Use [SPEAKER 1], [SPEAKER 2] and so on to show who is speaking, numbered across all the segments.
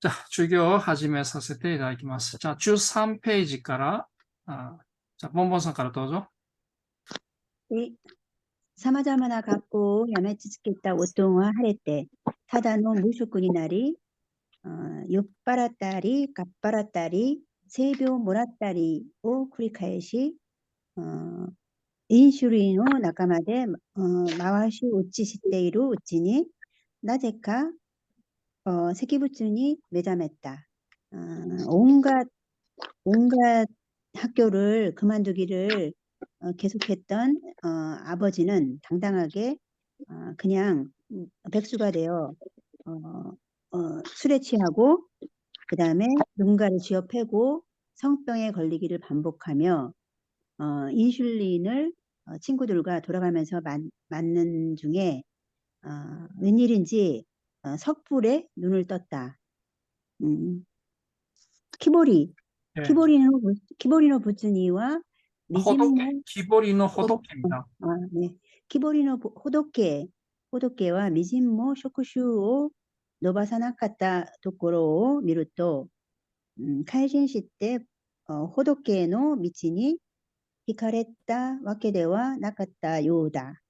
[SPEAKER 1] じゃあ、授業を始めさせていただきます。じゃあ、13ページから、じゃあ、ボンボンさんからどうぞ。
[SPEAKER 2] で、様々な学校を辞め続けた夫は晴れて、ただの無職になり、酔っ払ったり、かっぱらったり、性病をもらったりを繰り返し、インシュリンを仲間で、回し打ちしているうちになぜか、石仏に目覚めた。온갖 학교를 그만두기를 계속했던 아버지는 당당하게 그냥 백수가 되어 술에 취하고 그 다음에 누군가를 쥐어 패고 성병에 걸리기를 반복하며 인슐린을 친구들과 돌아가면서 맞는 중에 웬일인지 석불에 눈을 떴다. 키보리,
[SPEAKER 1] 예.
[SPEAKER 2] 키보리노 부츠니와 미진모,
[SPEAKER 1] 木彫りの仏입니다.
[SPEAKER 2] 네. 키보리노 호도케와 미진모 쇼쿠슈を 노바사나카타 도코로を 見ると、開人してほどけの道に惹かれたわけではなかったようだ。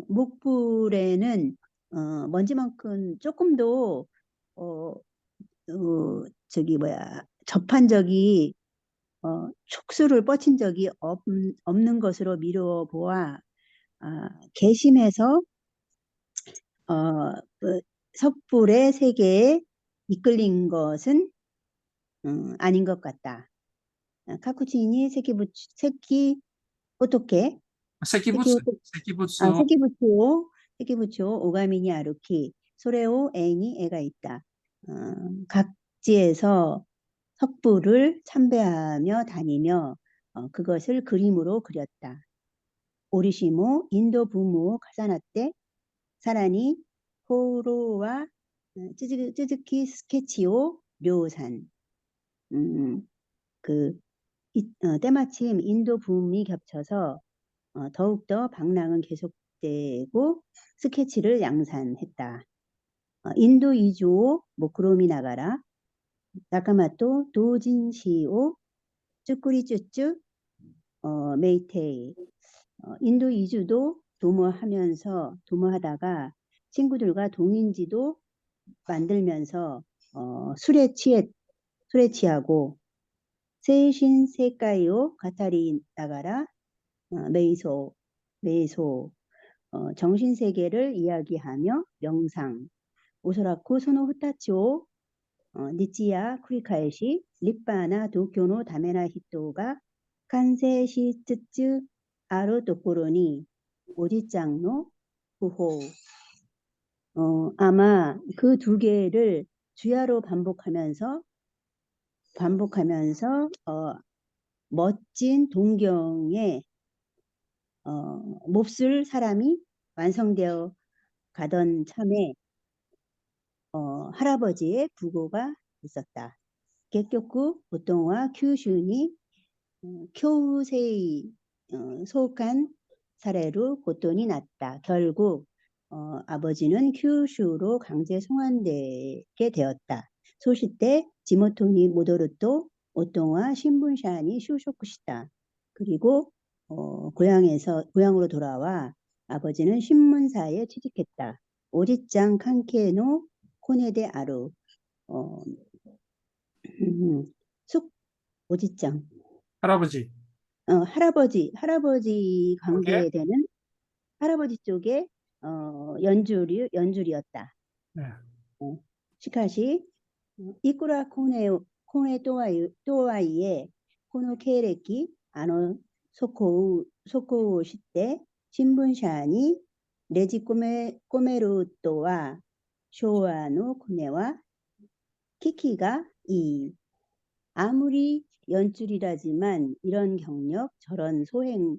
[SPEAKER 2] 목불에는 먼지만큼 조금도 접한 적이 촉수를 뻗친 적이 없는 것으로 미루어 보아 개심해서 석불의 세계에 이끌린 것은 아닌 것 같다. 카쿠치니 어떻게
[SPEAKER 1] 石仏
[SPEAKER 2] 세키부츠오 오가미니 아루키 소레오 애인이 애가 있다. 각지에서 석불을 참배하며 다니며 그것을 그림으로 그렸다. 오리시모 인도 부모 카사나떼 사라니 호로와 쯔즈키 스케치오 료산 때마침 인도 붐이 겹쳐서 더욱더 방랑은 계속되고 스케치를 양산했다. 인도 이주오 모쿠로미 나가라 나카마토 도진시오 쭈꾸리쭈쭈 메이테이 인도 이주도 도모하다가 친구들과 동인지도 만들면서 술에 취하고 세신 세카이오 가타리 나가라 메이소 정신세계를 이야기하며 명상 오소라쿠 소노 후타치오 니치야 쿠리카에시 립바나 도쿄노 다메나 히토가 칸세시츠츠 아로 도코로니 오지짱노 후호 아마 그 두 개를 주야로 반복하면서 멋진 동경에 몹쓸 사람이 완성되어 가던 참에 할아버지의 부고가 있었다. 결국 보통와 큐슈니 교우세이 속한 사례로 고통이 났다. 결국 아버지는 큐슈로 강제 송환되게 되었다. 소시 때 지모토니 모도르토 오똥와 신분샤니 슈쇼쿠시다. 그리고 고향으로 돌아와 아버지는 신문사에 취직했다. 오지짱 칸케노 코네데 아루 오지짱
[SPEAKER 1] 할아버지.
[SPEAKER 2] 할아버지
[SPEAKER 1] 오케이?
[SPEAKER 2] 관계되는 할아버지 쪽에 연줄이었다.
[SPEAKER 1] 네.
[SPEAKER 2] しかし、いくらコネとはいえ、この経歴、そこを知って、新聞社にレジ込めるとは、昭和のコネは、聞きがいい。 아무리 연출이라지만 이런 경력, 저런 소행을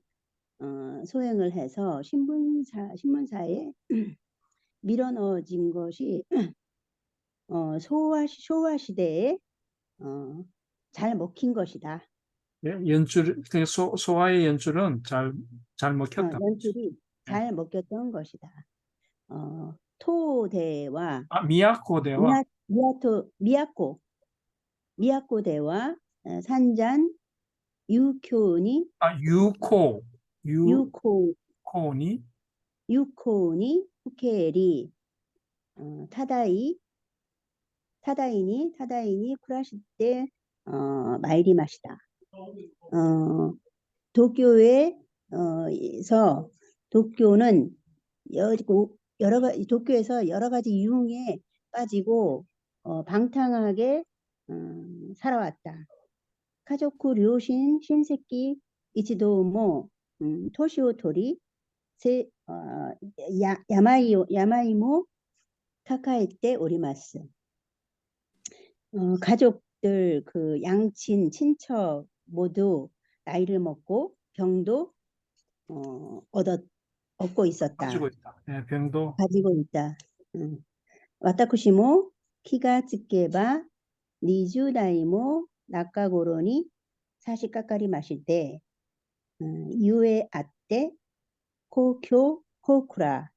[SPEAKER 2] 해서 신문사에 밀어넣어진 것이 소화 시대에 잘 먹힌 것이다.
[SPEAKER 1] 예, 소아의 연출은 잘 먹혔다.
[SPEAKER 2] 연출이 잘 먹혔던 것이다. 토대와
[SPEAKER 1] 미야코대와,
[SPEAKER 2] 미야코대와 산잔 유코니
[SPEAKER 1] 유코,
[SPEAKER 2] 유코
[SPEAKER 1] 유코니,
[SPEAKER 2] 유코니 후케리 타다이니 쿠라시테 마이리마시다. 도쿄는 도쿄에서 여러 가지 유흥에 빠지고 방탕하게 살아왔다. 가족구 료신 신세끼 이치도모 토시오토리 야마이모 카카에테 오리마스. 가족들 그 양친 친척 모두 나이를 먹고 병도 얻고 있었다.
[SPEAKER 1] 가지고 있다. 예, 병도.
[SPEAKER 2] 가지고 있다. 와타쿠시모 키가 츠케바 20代も 나카고로니 사시가까리 마실 때 유에 아때 고쿄 고쿠라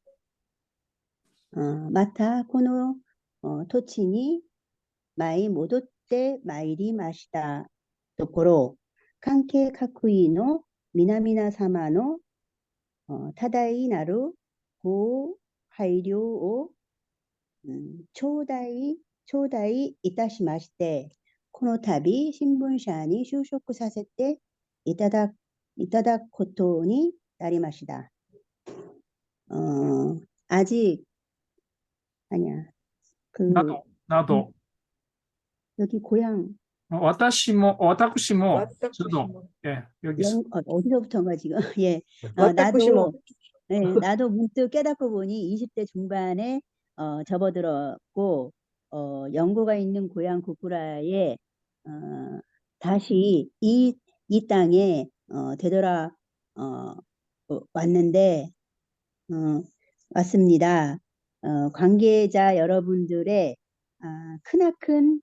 [SPEAKER 2] 마타 코노 토치니 마이 모도때 마이리 마시다 도코로 칸케 카쿠이노 미나미나 사마노 타다이 나루 고 하이료오 초다이 이타시마시테 코노타비 신분샤니 슈쇼쿠 사세테 이타다 코토니 나리마시다. 아직 아니야.
[SPEAKER 1] 나도.
[SPEAKER 2] 여기 고향
[SPEAKER 1] 와타쿠시모, 저도. 예, 여기
[SPEAKER 2] 어디서부터인가 지금. 예. 나도 문득 깨닫고 보니 20대 중반에 접어들었고 연고가 있는 고향 구쿠라에 다시 이 땅에 되돌아 왔는데 왔습니다. 관계자 여러분들의 크나큰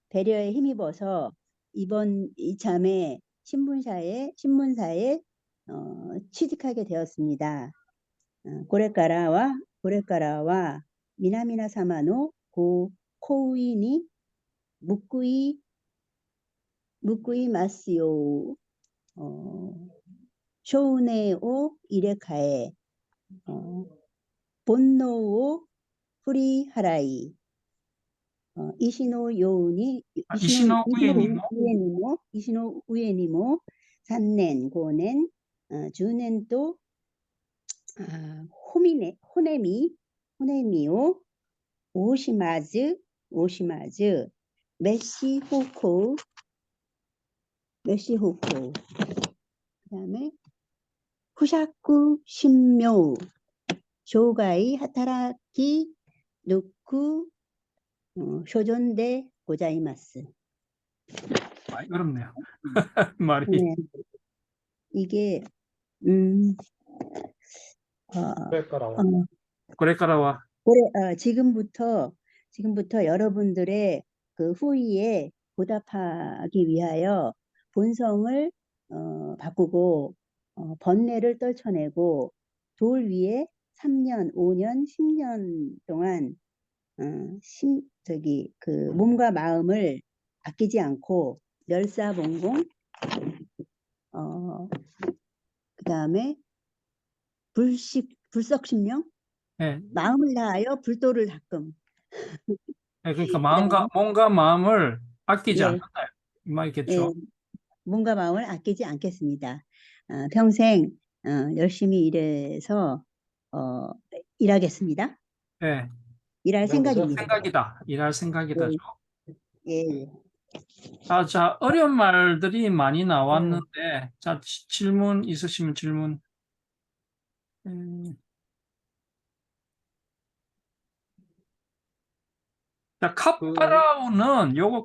[SPEAKER 2] 배려에 힘입어서 이참에 신문사에 취직하게 되었습니다. 고레카라와 미나미나 사마노 고 코우이니 무쿠이 마스요 쇼네오 이레카에 본노오 프리하라이 이시노 우에니모 3년 5년 10년 또 호네미오 오시마즈 메시호코 그다음에 후샤쿠 신묘 쇼가이 하타라키 누쿠 쇼존데 고자이마스.
[SPEAKER 1] 어렵네요. 말이.
[SPEAKER 2] 네. 이게
[SPEAKER 1] 고레카라와
[SPEAKER 2] 지금부터 여러분들의 그 후의에 보답하기 위하여 본성을 바꾸고 번뇌를 떨쳐내고 돌 위에 3년, 5년, 10년 동안 몸과 마음을 아끼지 않고 멸사봉공 그다음에 불석신명
[SPEAKER 1] 네.
[SPEAKER 2] 마음을 다하여 불도를 닦음.
[SPEAKER 1] 네, 그러니까 몸과 마음을 아끼지 않는다. 이 말이겠죠.
[SPEAKER 2] 몸과 마음을 아끼지 않겠습니다. 평생 열심히 일해서 일하겠습니다.
[SPEAKER 1] 네.
[SPEAKER 2] 일할 생각입니다.
[SPEAKER 1] 일할 생각이다죠.
[SPEAKER 2] 예.
[SPEAKER 1] 자, 어려운 말들이 많이 나왔는데, 자, 질문 있으시면 질문. 자, 카빠라우는 이거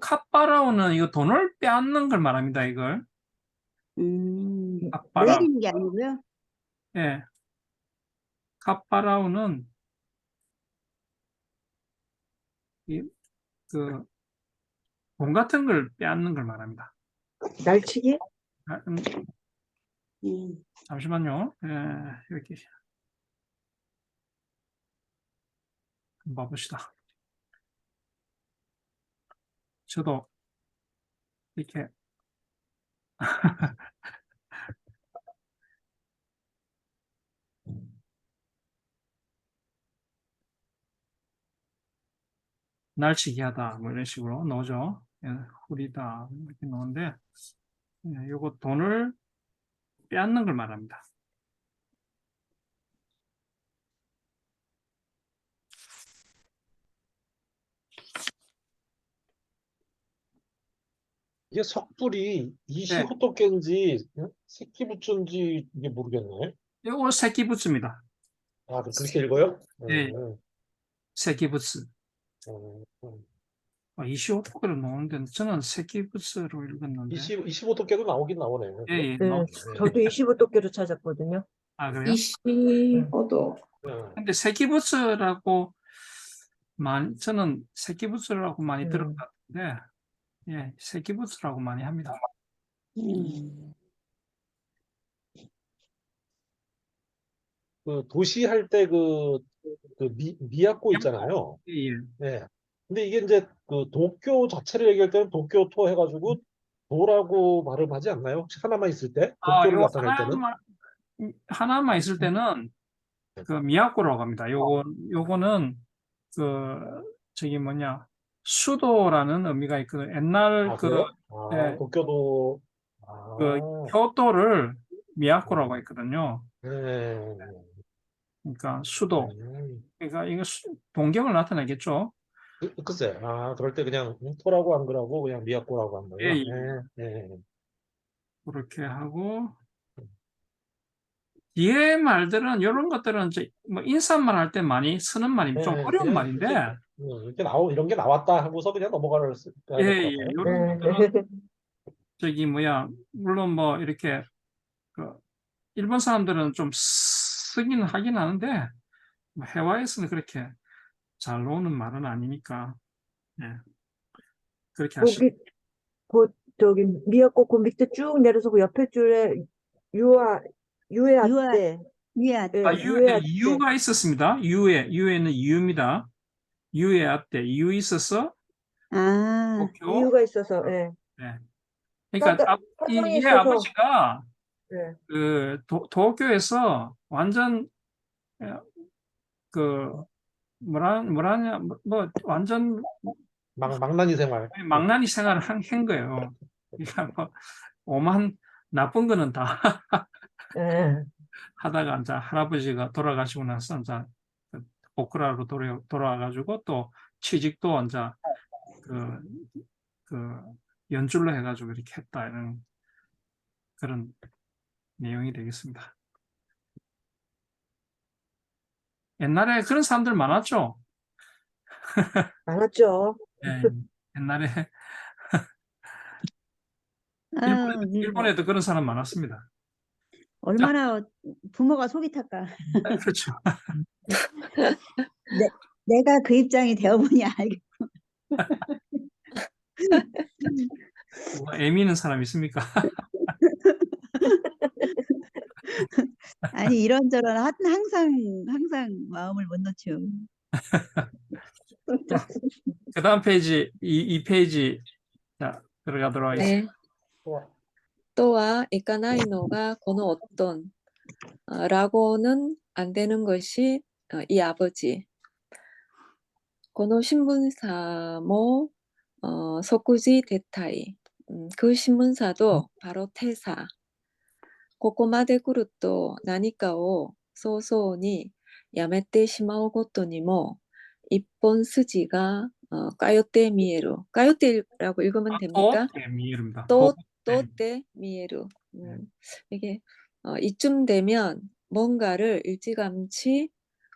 [SPEAKER 1] 돈을 빼앗는 걸 말합니다, 이걸.
[SPEAKER 2] 내리는 게 아니고요.
[SPEAKER 1] 예. 카빠라우는 돈 같은 걸 빼앗는 걸 말합니다.
[SPEAKER 3] 날치기?
[SPEAKER 1] 잠시만요. 예, 여기 한번 봐봅시다. 저도 이렇게 날치기하다 뭐 이런 식으로 넣죠. 예, 후리다 이렇게 넣는데 예, 요거 돈을 빼앗는 걸 말합니다.
[SPEAKER 3] 이게 석불이
[SPEAKER 1] 네.
[SPEAKER 3] 이시호토겐지 새끼 부츠인지 이게 모르겠네.
[SPEAKER 1] 요거 새끼부츠입니다.
[SPEAKER 3] 아, 그렇게 읽어요?
[SPEAKER 1] 예, 새끼부츠. 이시오토를 넣는데 저는 새끼부츠로 읽었는데.
[SPEAKER 3] 이시호토겐도 나오긴 나오네.
[SPEAKER 1] 예, 예,
[SPEAKER 4] 네, 저도 25도께로 찾았거든요.
[SPEAKER 1] 아, 그래요?
[SPEAKER 5] 이시호도.
[SPEAKER 1] 근데 새끼부츠라고 저는 새끼부츠라고 많이 들은 것 같은데, 예, 새끼부츠라고 많이 합니다.
[SPEAKER 3] 그 도시 할 때 미야코 있잖아요.
[SPEAKER 1] 예, 예.
[SPEAKER 3] 네. 근데 이게 이제 그 도쿄 자체를 얘기할 때는 도쿄토 해가지고 도라고 발음하지 않나요? 혹시 하나만 있을 때? 도쿄를
[SPEAKER 1] 요
[SPEAKER 3] 나타낼 때는?
[SPEAKER 1] 하나만 있을 때는 그 미야코라고 합니다. 요거는 저기 수도라는 의미가 있거든요. 옛날
[SPEAKER 3] 아, 그래요? 아,
[SPEAKER 1] 예,
[SPEAKER 3] 도쿄도.
[SPEAKER 1] 교토를 미야코라고 했거든요.
[SPEAKER 3] 네.
[SPEAKER 1] 그러니까 수도. 그러니까 이거 동경을 나타내겠죠.
[SPEAKER 3] 글쎄, 그럴 때 그냥 토라고 한 거라고 그냥 미야코라고 한 거예요.
[SPEAKER 1] 예, 예.
[SPEAKER 3] 네.
[SPEAKER 1] 그렇게 하고 뒤에 말들은 이런 것들은 이제 뭐 인사말 할 때 많이 쓰는 말입니다. 좀 어려운
[SPEAKER 3] 그냥
[SPEAKER 1] 말인데.
[SPEAKER 3] 이런 게 나왔다 하고서 그냥 넘어가야
[SPEAKER 1] 예,
[SPEAKER 3] 될
[SPEAKER 1] 예.
[SPEAKER 3] 것 같아요.
[SPEAKER 1] 이런 것들은 저기 물론 뭐 이렇게 일본 사람들은 좀 쓰긴 하긴 하는데 뭐 해외에서는 그렇게 잘 나오는 말은 아니니까. 예. 그렇게 하시죠.
[SPEAKER 4] 저기 미역국 그 밑에 쭉 내려서 그 옆에 줄에 유해한때
[SPEAKER 2] 위아
[SPEAKER 1] 유가 있었습니다. 유에는 유입니다. 유에 앞에 유 있어서 도쿄.
[SPEAKER 4] 이유가 있어서
[SPEAKER 1] 네. 그러니까
[SPEAKER 4] 사정이
[SPEAKER 1] 얘
[SPEAKER 4] 있어서
[SPEAKER 1] 아버지가
[SPEAKER 4] 네.
[SPEAKER 1] 도쿄에서 완전 뭐라냐 완전
[SPEAKER 3] 망나니 생활.
[SPEAKER 1] 망나니 생활을 한 거예요. 그러니까 뭐 오만 나쁜 거는 다
[SPEAKER 4] 네.
[SPEAKER 1] 하다가 이제 할아버지가 돌아가시고 나서 이제 오크라로 돌아와가지고 또 취직도 이제 그 연줄로 해가지고 이렇게 했다 이런 그런 내용이 되겠습니다. 옛날에 그런 사람들 많았죠.
[SPEAKER 4] 많았죠.
[SPEAKER 1] 예, 옛날에
[SPEAKER 2] 아유,
[SPEAKER 1] 일본에도 그런 사람 많았습니다.
[SPEAKER 2] 얼마나 부모가 속이 탔까.
[SPEAKER 1] 그렇죠.
[SPEAKER 2] 내가 그 입장이 되어보니 알겠.
[SPEAKER 1] 뭐 애미는 사람 있습니까?
[SPEAKER 2] 아니 이런저런 항상 마음을 못 놓죠.
[SPEAKER 1] 그 다음 페이지, 이 페이지, 자, 들어가도록 하겠습니다.
[SPEAKER 5] 네. 또와 이까나이노가 고노 어떤 라고는 안 되는 것이 이 아버지. 고노 신문사모 소쿠지 대타이. 그 신문사도 바로 퇴사. ここまで来ると何かを早々にやめてしまうことにも一本筋が通って見える。通って라고 읽으면 됩니까?
[SPEAKER 1] 미입니다.
[SPEAKER 5] 또 때 미에루. 이게 이쯤 되면 뭔가를 일찌감치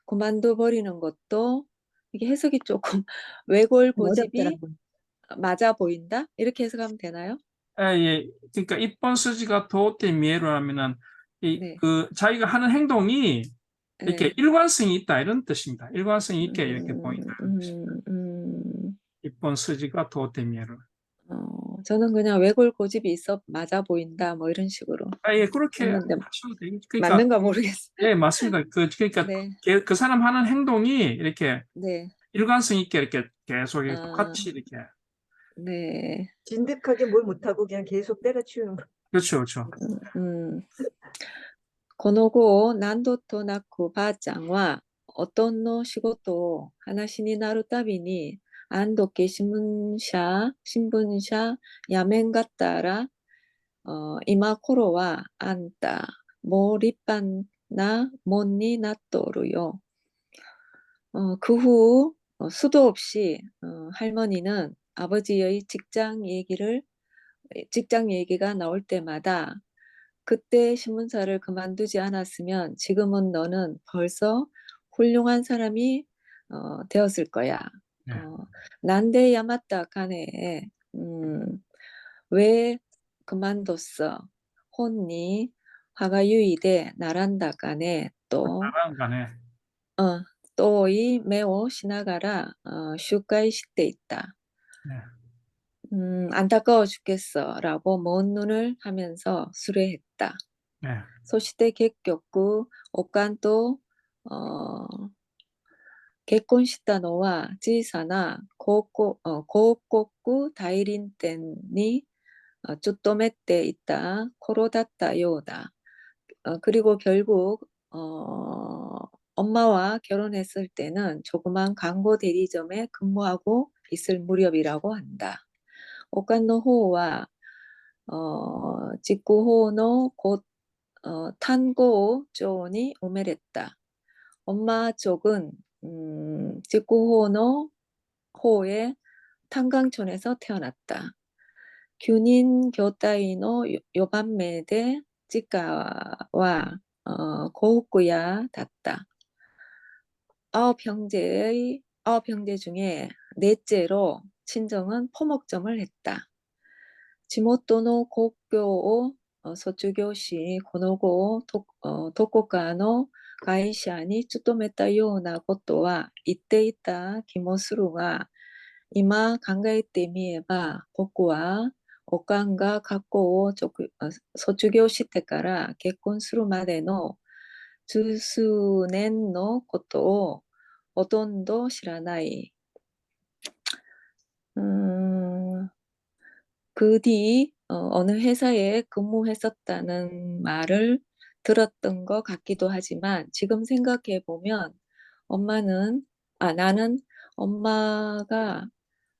[SPEAKER 5] 그만둬 버리는 것도 이게 해석이 조금 외골 고집이
[SPEAKER 2] 어렵더라고.
[SPEAKER 5] 맞아 보인다? 이렇게 해석하면 되나요?
[SPEAKER 1] 예. 그러니까 입번 수지가 도때 미에로라면은
[SPEAKER 5] 네.
[SPEAKER 1] 자기가 하는 행동이 이렇게
[SPEAKER 5] 네.
[SPEAKER 1] 일관성이 있다 이런 뜻입니다. 일관성이 있게 이렇게 보인다. 입번 수지가 도때 미에로.
[SPEAKER 5] 저는 그냥 외골 고집이 있어 맞아 보인다 뭐 이런 식으로
[SPEAKER 1] 예, 그렇게
[SPEAKER 5] 했는데
[SPEAKER 1] 하셔도 되겠죠. 그러니까
[SPEAKER 5] 맞는가 모르겠어요.
[SPEAKER 1] 예, 맞습니다. 그러니까
[SPEAKER 5] 네.
[SPEAKER 1] 그 사람 하는 행동이 이렇게
[SPEAKER 5] 네.
[SPEAKER 1] 일관성 있게 이렇게 계속 이렇게
[SPEAKER 5] 아,
[SPEAKER 1] 똑같이 이렇게.
[SPEAKER 5] 네.
[SPEAKER 4] 진득하게 뭘 못하고 그냥 계속 때려치우는 거.
[SPEAKER 1] 그렇죠, 그렇죠.
[SPEAKER 5] この後、何度となくばあちゃんは、おとんの仕事を話になるたびに、안 돕게 신분샤, 야멘 같다라, 이마 코로와 안다, 모리빤나 못니 낫도루요. 그 후 수도 없이 할머니는 아버지의 직장 얘기가 나올 때마다 그때 신문사를 그만두지 않았으면 지금은 너는 벌써 훌륭한 사람이 되었을 거야.
[SPEAKER 1] 네.
[SPEAKER 5] 난데 야마타 가네. 왜 그만뒀어? 혼니 화가 유이데 나란다 가네. 또
[SPEAKER 1] 나랑 간에.
[SPEAKER 5] 또이 매오 시나가라 슈가이 시대 있다.
[SPEAKER 1] 네.
[SPEAKER 5] 안타까워 죽겠어라고 먼 눈을 하면서 수레했다.
[SPEAKER 1] 네.
[SPEAKER 5] そして結局、おかんと結婚したのは小さな広告代理店に勤めていた頃だったようだ. 그리고 결국 엄마와 결혼했을 때는 조그만 광고 대리점에 근무하고 있을 무렵이라고 한다. 오칸노 호와 직구호노 곧 탄고 쪽이 오메랬다. 엄마 쪽은 직구호노 호의 탄광촌에서 태어났다. 균인 교타이노 요반메데 찌까와 고후쿠야 닿다. 아홉 형제 중에 넷째로 친정은 포목점을 했다. 지모토노 고교오 소주교시 고노고 도코카노 가이샤니 쭈토메타 요나 고토와 이때 있다 기모스루가 이마 강가이때 미에바 복구와 오칸가 갖고 소주교시 때까라結婚する までの 十数年のことをほとんど知らない。그 뒤 어느 회사에 근무했었다는 말을 들었던 것 같기도 하지만 지금 생각해 보면 나는 엄마가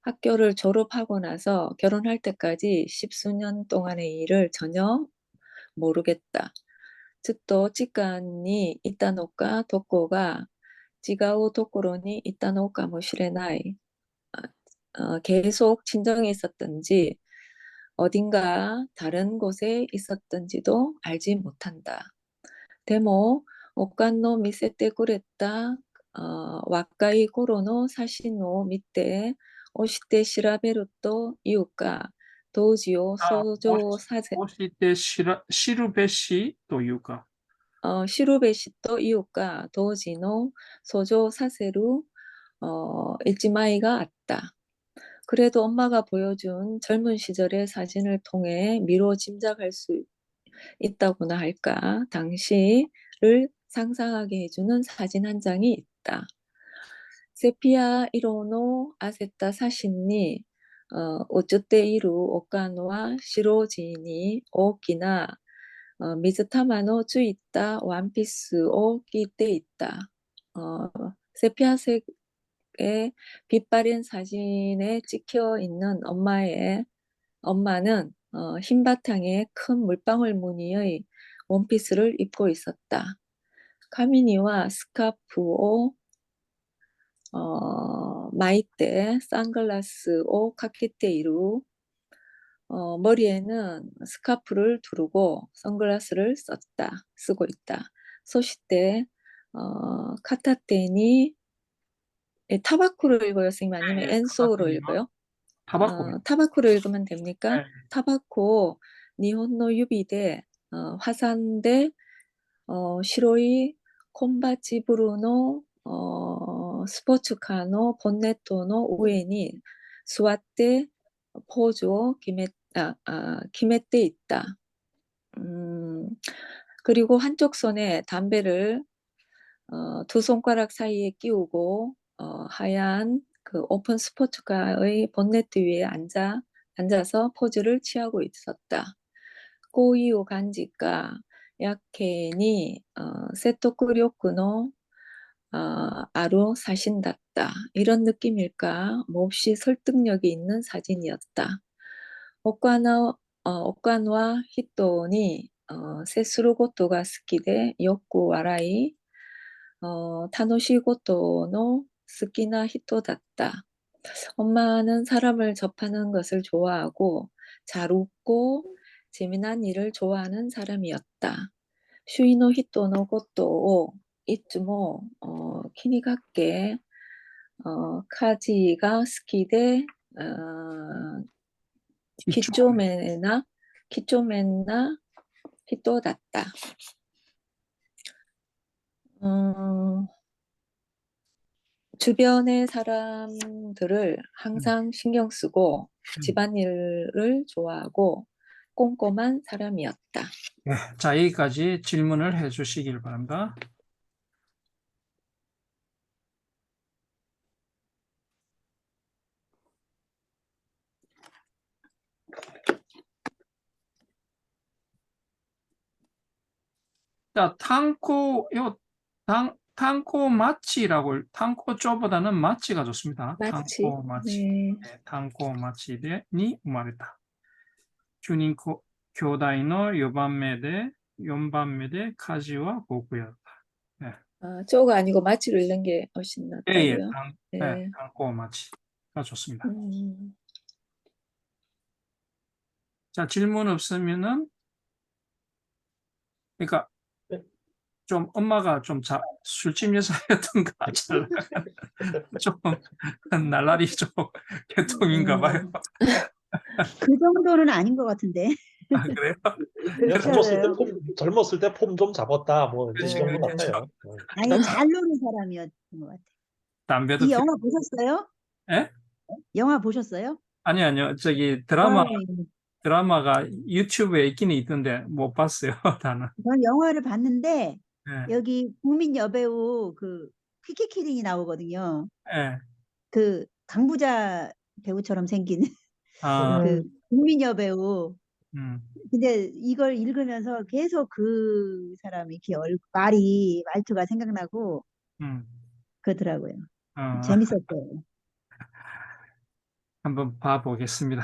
[SPEAKER 5] 학교를 졸업하고 나서 결혼할 때까지 십수년 동안의 일을 전혀 모르겠다. 즉と 직관이 있다のかどこが違うところにいたのかもしれない. 계속 친정에 있었던지 어딘가 다른 곳에 있었던지도 알지 못한다. 데모 오칸노 미세테 그랬다. 와카이 고로노 사시노 밑에 오시테 시라베루토 이유가 도지오
[SPEAKER 1] 아,
[SPEAKER 5] 소조 사세
[SPEAKER 1] 押して知るべしというか。
[SPEAKER 5] 시루베시토 이유가 도지노 소조 사세루 일지마이가 왔다. 그래도 엄마가 보여준 젊은 시절의 사진을 통해 미로 짐작할 수 있다고나 할까. 당시를 상상하게 해주는 사진 한 장이 있다. 세피아 이로노 아세타 사신니 오츠테 이루 오카노와 시로지니 오키나 미즈타마노 쯔있다 원피스 오 끼때 있다. 세피아색의 빛바랜 사진에 찍혀 있는 엄마는 흰 바탕에 큰 물방울 무늬의 원피스를 입고 있었다. 카미니와 스카프오 마이테 선글라스 오 카케테이루 머리에는 스카프를 두르고 선글라스를 쓰고 있다. 소시테 카타테니 타바쿠를 읽어요, 선생님? 아니면
[SPEAKER 1] 네,
[SPEAKER 5] 엔소로
[SPEAKER 1] 타바코요.
[SPEAKER 5] 읽어요?
[SPEAKER 1] 타바코.
[SPEAKER 5] 타바쿠를 읽으면 됩니까?
[SPEAKER 1] 네.
[SPEAKER 5] 타바코 니혼노 유비데 화산대 시로이 콤바치 브루노 스포츠카노 본네토노 우에니 수와테 포조 기메떼 있다. 그리고 한쪽 손에 담배를 두 손가락 사이에 끼우고 하얀 그 오픈 스포츠카의 본네트 위에 앉아서 포즈를 취하고 있었다. 고이오 간지가 야케니 세토쿠료쿠노 아로 사신다った. 이런 느낌일까? 몹시 설득력이 있는 사진이었다. 오칸와 히토니 세스루 고토가 好きで よく 笑い 타노시 고토노 好きな 히토だった. 엄마는 사람을 접하는 것을 좋아하고 잘 웃고 재미난 일을 좋아하는 사람이었다. 슈이노 히토노 고토いつも気にかけ家事が好きで几帳面な人だった. 주변의 사람들을 항상 신경 쓰고 집안일을 좋아하고 꼼꼼한 사람이었다.
[SPEAKER 1] 네, 자, 여기까지 질문을 해 주시길 바랍니다. 자, 탕코 마치라고, 탕코 쪼보다는 마치가 좋습니다.
[SPEAKER 5] 마치.
[SPEAKER 1] 탕코 마치.
[SPEAKER 5] 네.
[SPEAKER 1] 네, 탕코 마치に 生まれた. 9人兄弟の4番目で家事は僕やった.
[SPEAKER 5] 쪼가 아니고 마치를 읽는 게 훨씬
[SPEAKER 1] 예,
[SPEAKER 5] 낫다고요. 네.
[SPEAKER 1] 탕코 마치가 좋습니다. 자, 질문 없으면은, 그러니까,
[SPEAKER 3] 네.
[SPEAKER 1] 좀 엄마가 좀 술집 여사였던가, 좀 날라리 좀 개통인가 봐요.
[SPEAKER 2] 그 정도는 아닌 것 같은데.
[SPEAKER 1] 아, 그래요?
[SPEAKER 4] 그렇지 않아요?
[SPEAKER 3] 젊었을 때 폼 좀 잡았다. 뭐, 이
[SPEAKER 1] 그렇지,
[SPEAKER 3] 정도
[SPEAKER 1] 그렇죠.
[SPEAKER 3] 같아요.
[SPEAKER 2] 아니, 잘 노는 사람이었던 것 같아.
[SPEAKER 1] 담배도
[SPEAKER 2] 이 영화 보셨어요?
[SPEAKER 1] 예?
[SPEAKER 2] 영화 보셨어요?
[SPEAKER 1] 아니요. 저기
[SPEAKER 2] 네.
[SPEAKER 1] 드라마가 유튜브에 있긴 있던데 못 봤어요, 나는.
[SPEAKER 2] 전 영화를 봤는데
[SPEAKER 1] 예,
[SPEAKER 2] 여기 국민 여배우 그 피키키링이 나오거든요.
[SPEAKER 1] 예.
[SPEAKER 2] 그 강부자 배우처럼 생긴
[SPEAKER 1] 아,
[SPEAKER 2] 그 국민 여배우.
[SPEAKER 1] 음,
[SPEAKER 2] 근데 이걸 읽으면서 계속 그 사람이 이렇게 말투가 생각나고
[SPEAKER 1] 음.
[SPEAKER 2] 그러더라고요.
[SPEAKER 1] 어,
[SPEAKER 2] 재밌었어요.
[SPEAKER 1] 한번 봐보겠습니다.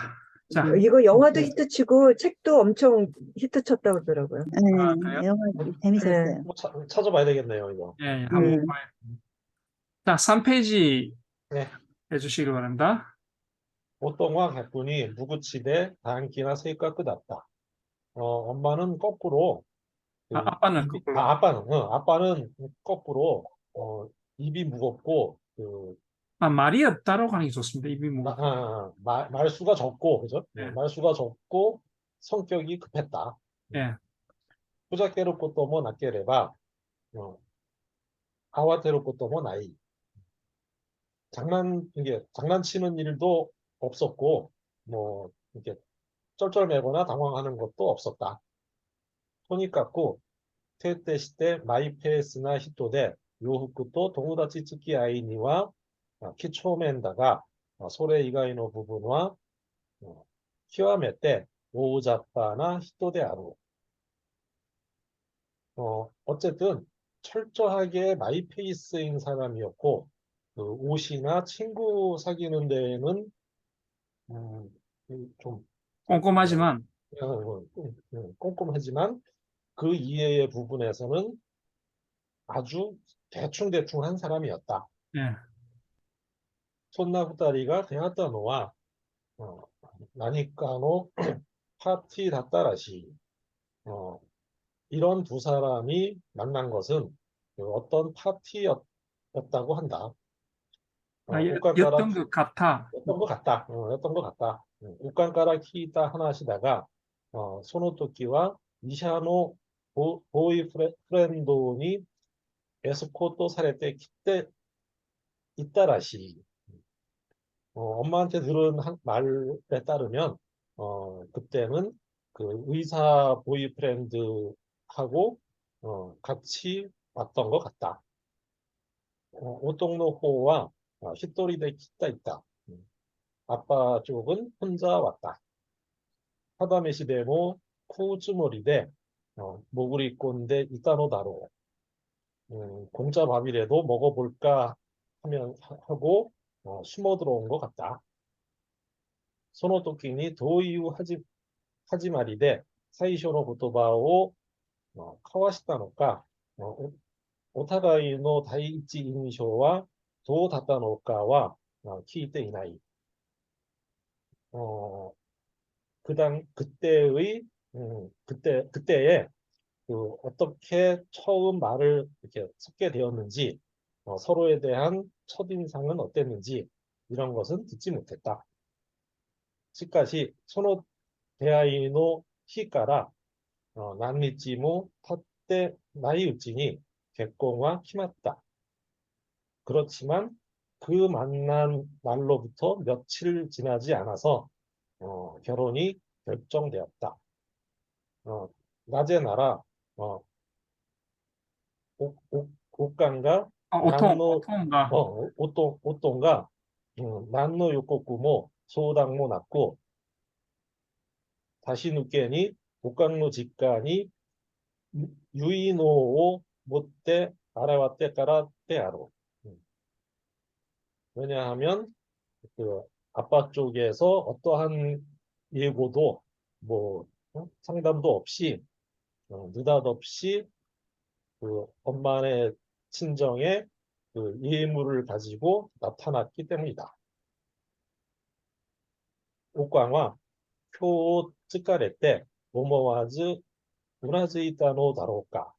[SPEAKER 1] 자,
[SPEAKER 4] 이거 영화도 히트치고 책도 엄청 히트쳤다고 그러더라고요.
[SPEAKER 1] 그래요?
[SPEAKER 2] 영화 재밌었어요.
[SPEAKER 3] 뭐 찾아봐야 되겠네요, 이거.
[SPEAKER 1] 예, 한번 봐요. 자, 3페이지
[SPEAKER 3] 네.
[SPEAKER 1] 해주시기 바랍니다.
[SPEAKER 3] 오똥와 가꾼이 무구치대 다한끼나 세이가 끝났다. 엄마는 거꾸로
[SPEAKER 1] 아빠는 거꾸로.
[SPEAKER 3] 아빠는 거꾸로 입이 무겁고
[SPEAKER 1] 말이 없다라고 하는 게 좋습니다. 입이 뭐.
[SPEAKER 3] 말수가 적고 그죠?
[SPEAKER 1] 네.
[SPEAKER 3] 말수가 적고 성격이 급했다.
[SPEAKER 1] 예,
[SPEAKER 3] 후자께로 것도 뭐 낫게래봐. 아와테로 것도 뭐 나이. 장난치는 일도 없었고 뭐 이렇게 쩔쩔매거나 당황하는 것도 없었다. 토니 깎고 테때 시대 마이페스나 히토데 요후쿠또 도무다치 츠키 아이니와 키초멘다가 소레 이가이노 부분과 키와메때 오자빠나 히토데 아루. 어쨌든 철저하게 마이페이스인 사람이었고 그 옷이나 친구 사귀는 데에는 좀
[SPEAKER 1] 꼼꼼하지만,
[SPEAKER 3] 꼼꼼하지만 그 이외의 부분에서는 아주 대충대충 한 사람이었다.
[SPEAKER 1] 예,
[SPEAKER 3] 손나 후다리가 대하다 노와 나니까노 파티 다따라시 이런 두 사람이 만난 것은 어떤 파티였다고 한다.
[SPEAKER 1] 였던 것 같아.
[SPEAKER 3] 였던 것 같다. 우칸가라 키이타 하나시다가 소노토키와 니샤노 보이프렌도니 에스코토 사레테 키때 이따라시. 엄마한테 들은 말에 따르면 그때는 그 의사 보이프렌드하고 같이 왔던 것 같다. 오똥노호와 히토리데 키타 있다. 아빠 쪽은 혼자 왔다. 하다메시데모 쿠우츠모리데 모구리 꼰대 이따노다로. 공짜 밥이라도 먹어볼까 하고 숨어 들어온 것 같다. 소노토끼니 도이유 하지마리데 사이쇼노 고토바오 카와시타노까 오타가이 노 다이이치 인쇼와 도 다타노까와 키이테 이나이. 그때에 어떻게 처음 말을 이렇게 섞게 되었는지, 서로에 대한 첫인상은 어땠는지 이런 것은 듣지 못했다. 시카시 소노 대아이노 히까라 난리찌모 탓때 나이우찌니 객공와 키맞다. 그렇지만 그 만난 날로부터 며칠 지나지 않아서 결혼이 결정되었다. 낮에 나라 옷간과 난노
[SPEAKER 1] 오통가.
[SPEAKER 3] 옷동가 난노 요코쿠모 소당모 났고 다시 누게니 옷강로 직간이 유이노오 못때 아래와때 까라 때아로. 왜냐하면 그 아빠 쪽에서 어떠한 예고도 뭐 상담도 없이 느닷없이 그 엄마의 친정에 그 예물을 가지고 나타났기 때문이다. 옥광화 표 츠카레 때 모모와즈 우나즈이타노 다로까.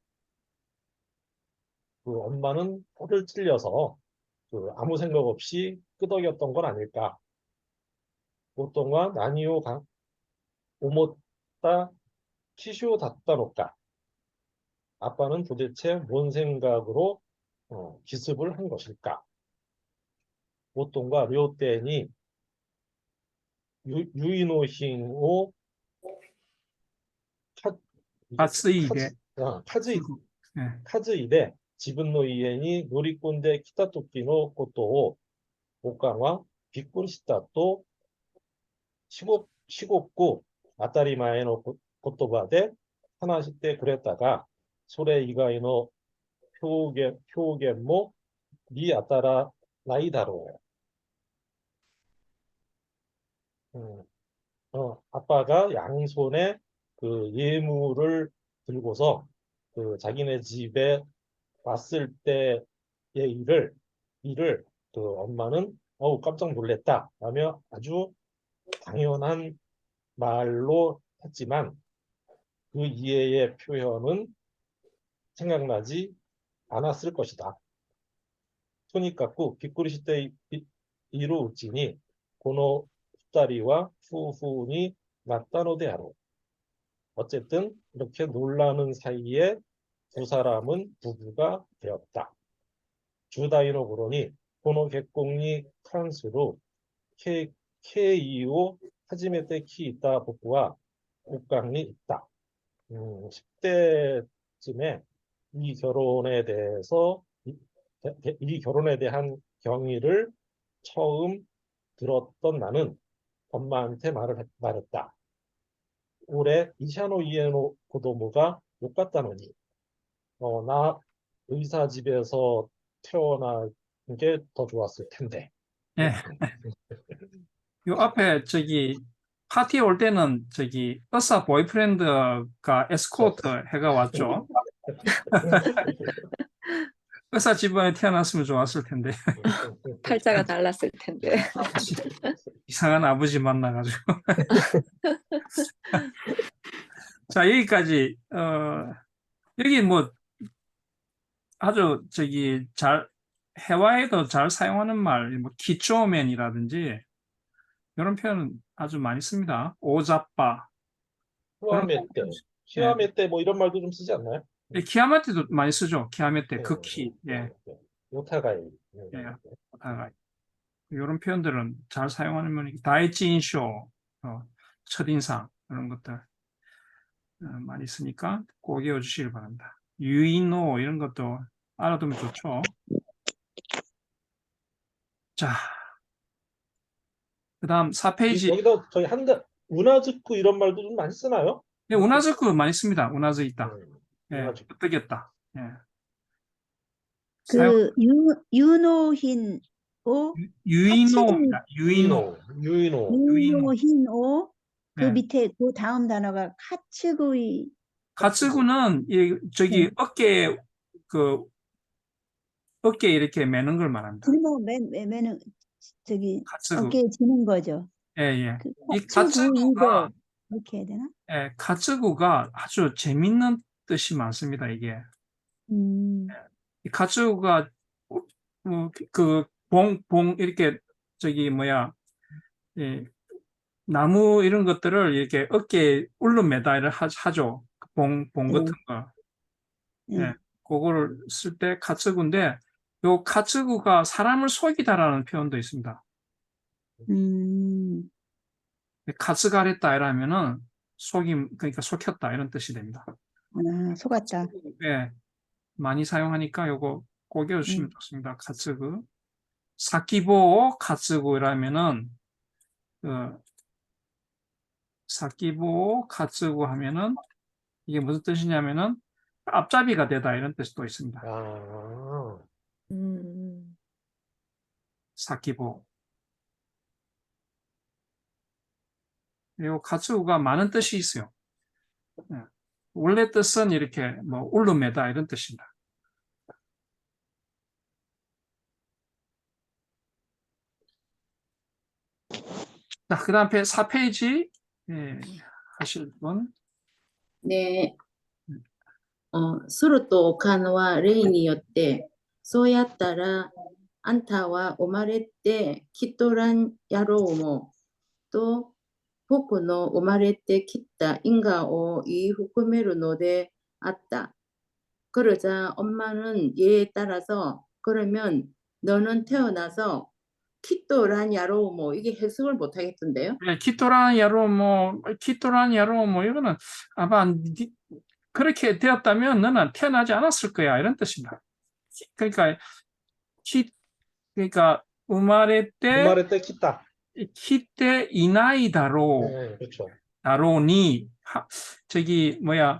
[SPEAKER 3] 그 엄마는 혀를 찔려서 그 아무 생각 없이 끄덕였던 건 아닐까. 보통과 나니오 오모따 키쇼 다따노까. 아빠는 도대체 뭔 생각으로 기습을 한 것일까? 보통과 료떼니 유이노싱오
[SPEAKER 1] 가스이게.
[SPEAKER 3] 카즈이
[SPEAKER 1] 예.
[SPEAKER 3] 카즈이데 지분노이에니 노리꼰대 키타토끼노 코토오 옥강화 비꾼시타또 시곱고 아따리마에노 코토바데 하나씩 때 그랬다가 소레 이가이노 표게모 니 아따라 나이다로. 아빠가 양손에 그 예물을 들고서 그 자기네 집에 왔을 때의 일을 그 엄마는 깜짝 놀랬다 라며 아주 당연한 말로 했지만 그 이해의 표현은 생각나지 않았을 것이다. 토니카쿠 비꾸리시테 이루 우찌니 고노 후다리와 후후니 나타노데아로. 어쨌든 이렇게 놀라는 사이에 두 사람은 부부가 되었다. 주다이노 그러니 고노 객공니 칸수로 케이오 하지메테 키이타 복구와 국강이 있다. 10대쯤에 이 결혼에 대한 경위를 처음 들었던 나는 엄마한테 말했다. 올해 이샤노 이에노 고도모가 못 갔다노니 나 의사 집에서 태어난 게 더 좋았을 텐데.
[SPEAKER 1] 예. 요 앞에 파티 올 때는 의사 보이프렌드가 에스코트 해가 왔죠. 의사 집안에 태어났으면 좋았을 텐데.
[SPEAKER 5] 팔자가 달랐을 텐데.
[SPEAKER 1] 이상한 아버지 만나가지고. 자, 여기까지, 여기 뭐, 아주 회화에도 잘 사용하는 말, 뭐, 키초맨이라든지, 이런 표현은 아주 많이 씁니다. 오자빠.
[SPEAKER 3] 시와메 때 뭐 이런 말도 좀 쓰지 않나요?
[SPEAKER 1] 키아메테도 많이 쓰죠. 키아메테, 극히. 예.
[SPEAKER 3] 오타가이.
[SPEAKER 1] 예. 오타가이. 이런 표현들은 잘 사용하는 면이 다이치인쇼, 첫인상, 이런 것들 많이 쓰니까 꼭 외워주시길 바랍니다. 유인노 이런 것도 알아두면 좋죠. 자, 그다음 4페이지.
[SPEAKER 3] 여기다 저희 우나즈쿠 이런 말도 좀 많이 쓰나요?
[SPEAKER 1] 네, 우나즈쿠 많이 씁니다. 우나즈 있다. 예,
[SPEAKER 3] 우나즈쿠.
[SPEAKER 1] 뜨겠다. 예. 사용
[SPEAKER 2] 그 유노힌 오
[SPEAKER 1] 유인호입니다. 유인호.
[SPEAKER 3] 유인호.
[SPEAKER 2] 유노힌 오 그
[SPEAKER 1] 예.
[SPEAKER 2] 밑에 그 다음 단어가 카츠구이
[SPEAKER 1] 가츠구는 저기 어깨에 이렇게 매는 걸 말합니다.
[SPEAKER 2] 짊어 매는 저기
[SPEAKER 1] 가츠구.
[SPEAKER 2] 어깨에 지는 거죠.
[SPEAKER 1] 예, 예.
[SPEAKER 2] 그
[SPEAKER 1] 이
[SPEAKER 2] 카츠구이도 이렇게 해야 되나?
[SPEAKER 1] 가츠구가 아주 재밌는 뜻이 많습니다. 이게. 이 가츠구가 이렇게 저기 뭐야, 예, 나무 이런 것들을 이렇게 어깨에 울름매다 하죠. 봉 같은
[SPEAKER 2] 네.
[SPEAKER 1] 거.
[SPEAKER 2] 네.
[SPEAKER 1] 예, 그거를 쓸 때 가츠구인데, 요 가츠구가 사람을 속이다라는 표현도 있습니다. 가츠가랬다 이러면은 그러니까 속였다 이런 뜻이 됩니다.
[SPEAKER 2] 속았다.
[SPEAKER 1] 예, 많이 사용하니까 요거 꼭 외워주시면 좋습니다. 가츠구. 사키보 가츠구 이라면은 사키보 가츠구 하면은 이게 무슨 뜻이냐면은 앞잡이가 되다 이런 뜻도 있습니다.
[SPEAKER 3] 아,
[SPEAKER 1] 사키보. 그리고 가츠구가 많은 뜻이 있어요. 예. 원래 뜻은 이렇게 뭐 울름매다 이런 뜻입니다. 자, 그 다음 4페이지 하실 분.
[SPEAKER 6] 네, ソロとオカノは例によって、そうやったら、あんたは生まれてきとらんやろうも、と、僕の生まれてきた因果を言い含めるのであった。 그러자 엄마는 얘에 따라서 그러면 너는 태어나서 키또란 야로우모 이게 해석을 못 하겠던데요?
[SPEAKER 1] 예, 키토란 야로모 이거는 아마 그렇게 되었다면 너는 태어나지 않았을 거야 이런 뜻입니다. 그러니까 그러니까 우마레 때
[SPEAKER 3] 키타.
[SPEAKER 1] 키때 이나이다로
[SPEAKER 3] 네, 그렇죠.
[SPEAKER 1] 다로니 저기 뭐야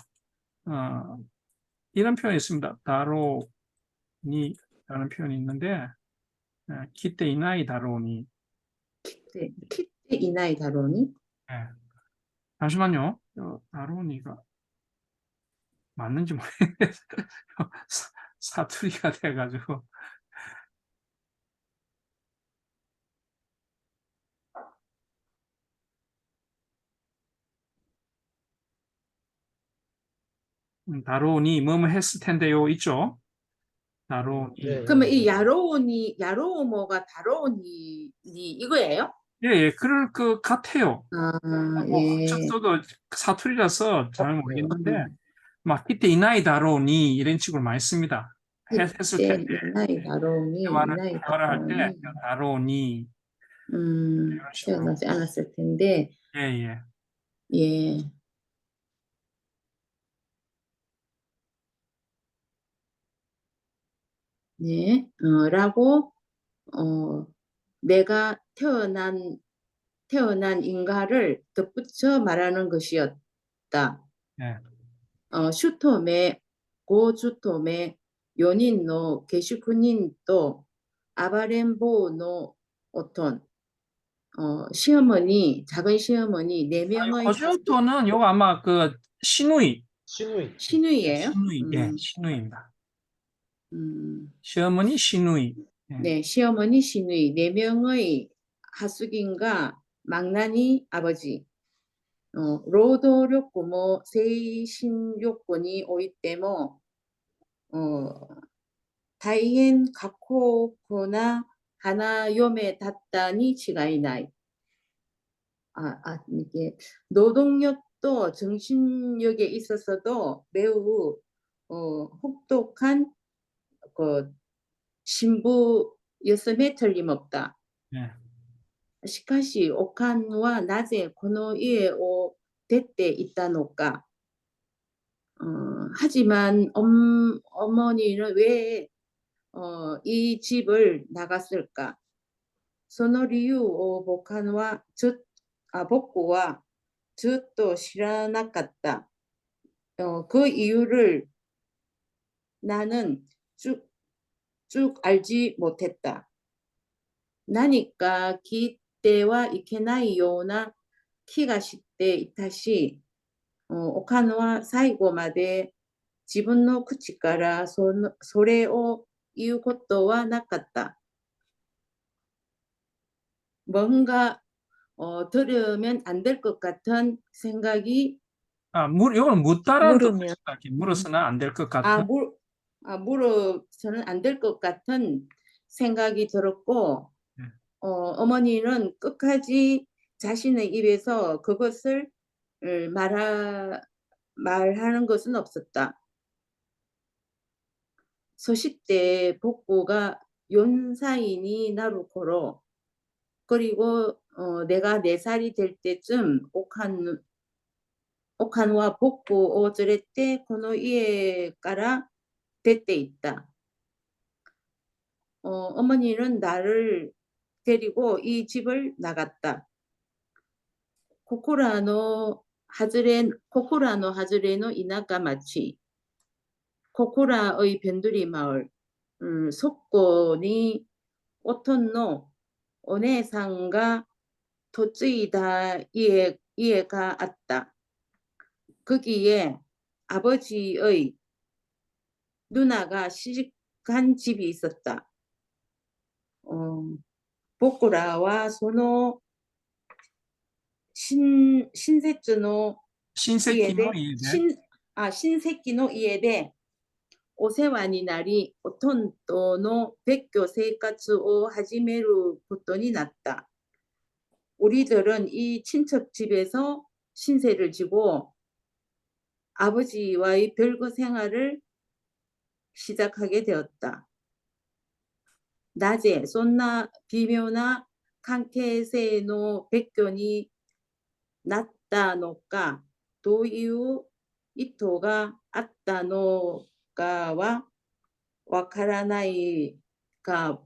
[SPEAKER 1] 이런 표현이 있습니다. 다로니라는 표현이 있는데 키때 이나이다로니.
[SPEAKER 6] 키때 이나이 다로니?
[SPEAKER 1] 예. 잠시만요. 다로니가 맞는지 모르겠어요. 사투리가 돼가지고. 다로니 뭐뭐 했을 텐데요 있죠? 다로니.
[SPEAKER 3] 네.
[SPEAKER 6] 그러면 이 야로우모가 다로니 이거예요?
[SPEAKER 1] 예, 그럴 것 같아요.
[SPEAKER 6] 아,
[SPEAKER 1] 뭐
[SPEAKER 6] 예.
[SPEAKER 1] 저도 사투리라서 잘 모르겠는데 막 이때 이나이 다로니 이런 식으로 많이 씁니다. 했을
[SPEAKER 6] 키때
[SPEAKER 1] 텐데
[SPEAKER 6] 이나이 다로니, 이나이
[SPEAKER 1] 대화를 할 때
[SPEAKER 6] 다로니.
[SPEAKER 1] 다로니 이런 식으로.
[SPEAKER 6] 태어나지 않았을 텐데,
[SPEAKER 1] 예.
[SPEAKER 6] 예. 네, 라고, 내가 태어난 인가를 덧붙여 말하는 것이었다.
[SPEAKER 1] 예.
[SPEAKER 6] 슈토메, 고주토메, 요닌노, 게슈쿠닌또, 아바렌보노, 오톤, 작은 시어머니 4명의
[SPEAKER 1] 거주토는 요거 아마 그 시누이.
[SPEAKER 6] 시누이예요?
[SPEAKER 1] 예, 시누이입니다.
[SPEAKER 6] 음,
[SPEAKER 1] 시어머니 시누이. 예.
[SPEAKER 6] 네, 시어머니 시누이 4명의 하숙인과 망나니 아버지. 로도력고모 세이신요건이 오이때모 다이엔 가코코나 하나요메 닷다니 치가이나이. 이게 노동력도 정신력에 있어서도 매우 혹독한 그 신부였음에 틀림없다.
[SPEAKER 1] 예.
[SPEAKER 6] しかし、おかんはなぜこの家を出ていったのか。하지만 어머니는 왜 이 집을 나갔을까? その理由を僕はずっと知らなかった。그 이유를 나는 쭉 알지 못했다. 何か聞いてはいけないような気がしていたし、岡野は最後まで自分の口からそれを言うことはなかった。 뭔가 들으면 안 될 것 같은 생각이
[SPEAKER 1] 이걸 묻다라는 뜻도
[SPEAKER 5] 물으면.
[SPEAKER 1] 있다. 이렇게 물어서는 안 될 것 같은.
[SPEAKER 6] 물어서는 안 될 것 같은 생각이 들었고,
[SPEAKER 1] 네.
[SPEAKER 6] 어머니는 끝까지 자신의 입에서 그것을 말하는 것은 없었다. 소식 때 복부가 연사인이 나로 걸어. 그리고 내가 4살이 될 때쯤 오칸와 복부を連れてこの家から出て行った. 어머니는 나를 데리고 이 집을 나갔다. 코코라노 하즈레노 이나카 마치. 코코라의 변두리 마을. 속곤이 오톤노 오네상가 도쯔이다 이해가 왔다. 거기에 아버지의 누나가 시집간 집이 있었다. 보쿠라와 소노 신세츠노
[SPEAKER 1] 신세키노 이에데.
[SPEAKER 6] 신세키노 이에데 오세와니 나리 오톤토노 백교 생활을 始めることになった. 우리들은 이 친척 집에서 신세를 지고 아버지와의 별거 생활을 시작하게 되었다. 낮에 손나 비묘나 관계세의 백견이 났다のか どういう意図があったのかはわからないが、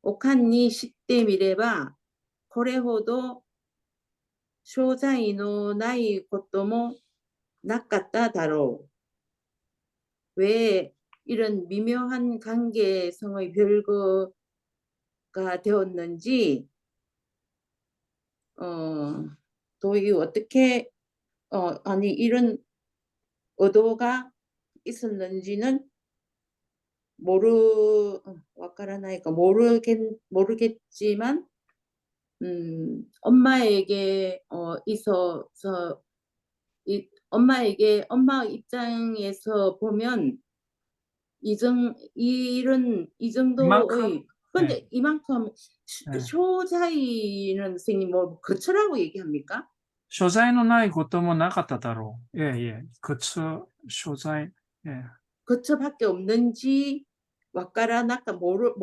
[SPEAKER 6] おかんに知ってみればこれほど詳細のないこともなかっただろう. 왜 이런 미묘한 관계성의 별거가 되었는지, 도유 어떻게 아니 이런 의도가 있었는지는 모르겠지만 엄마에게 있어서 엄마 입장에서 보면 이 정도의 근데 이만큼 쇼자이는 선생님 뭐 거처라고 얘기합니까?
[SPEAKER 1] 所在のないこともなかっただろう. 예.所在. 예.
[SPEAKER 6] 거처밖에 없는지 와까라나까 모를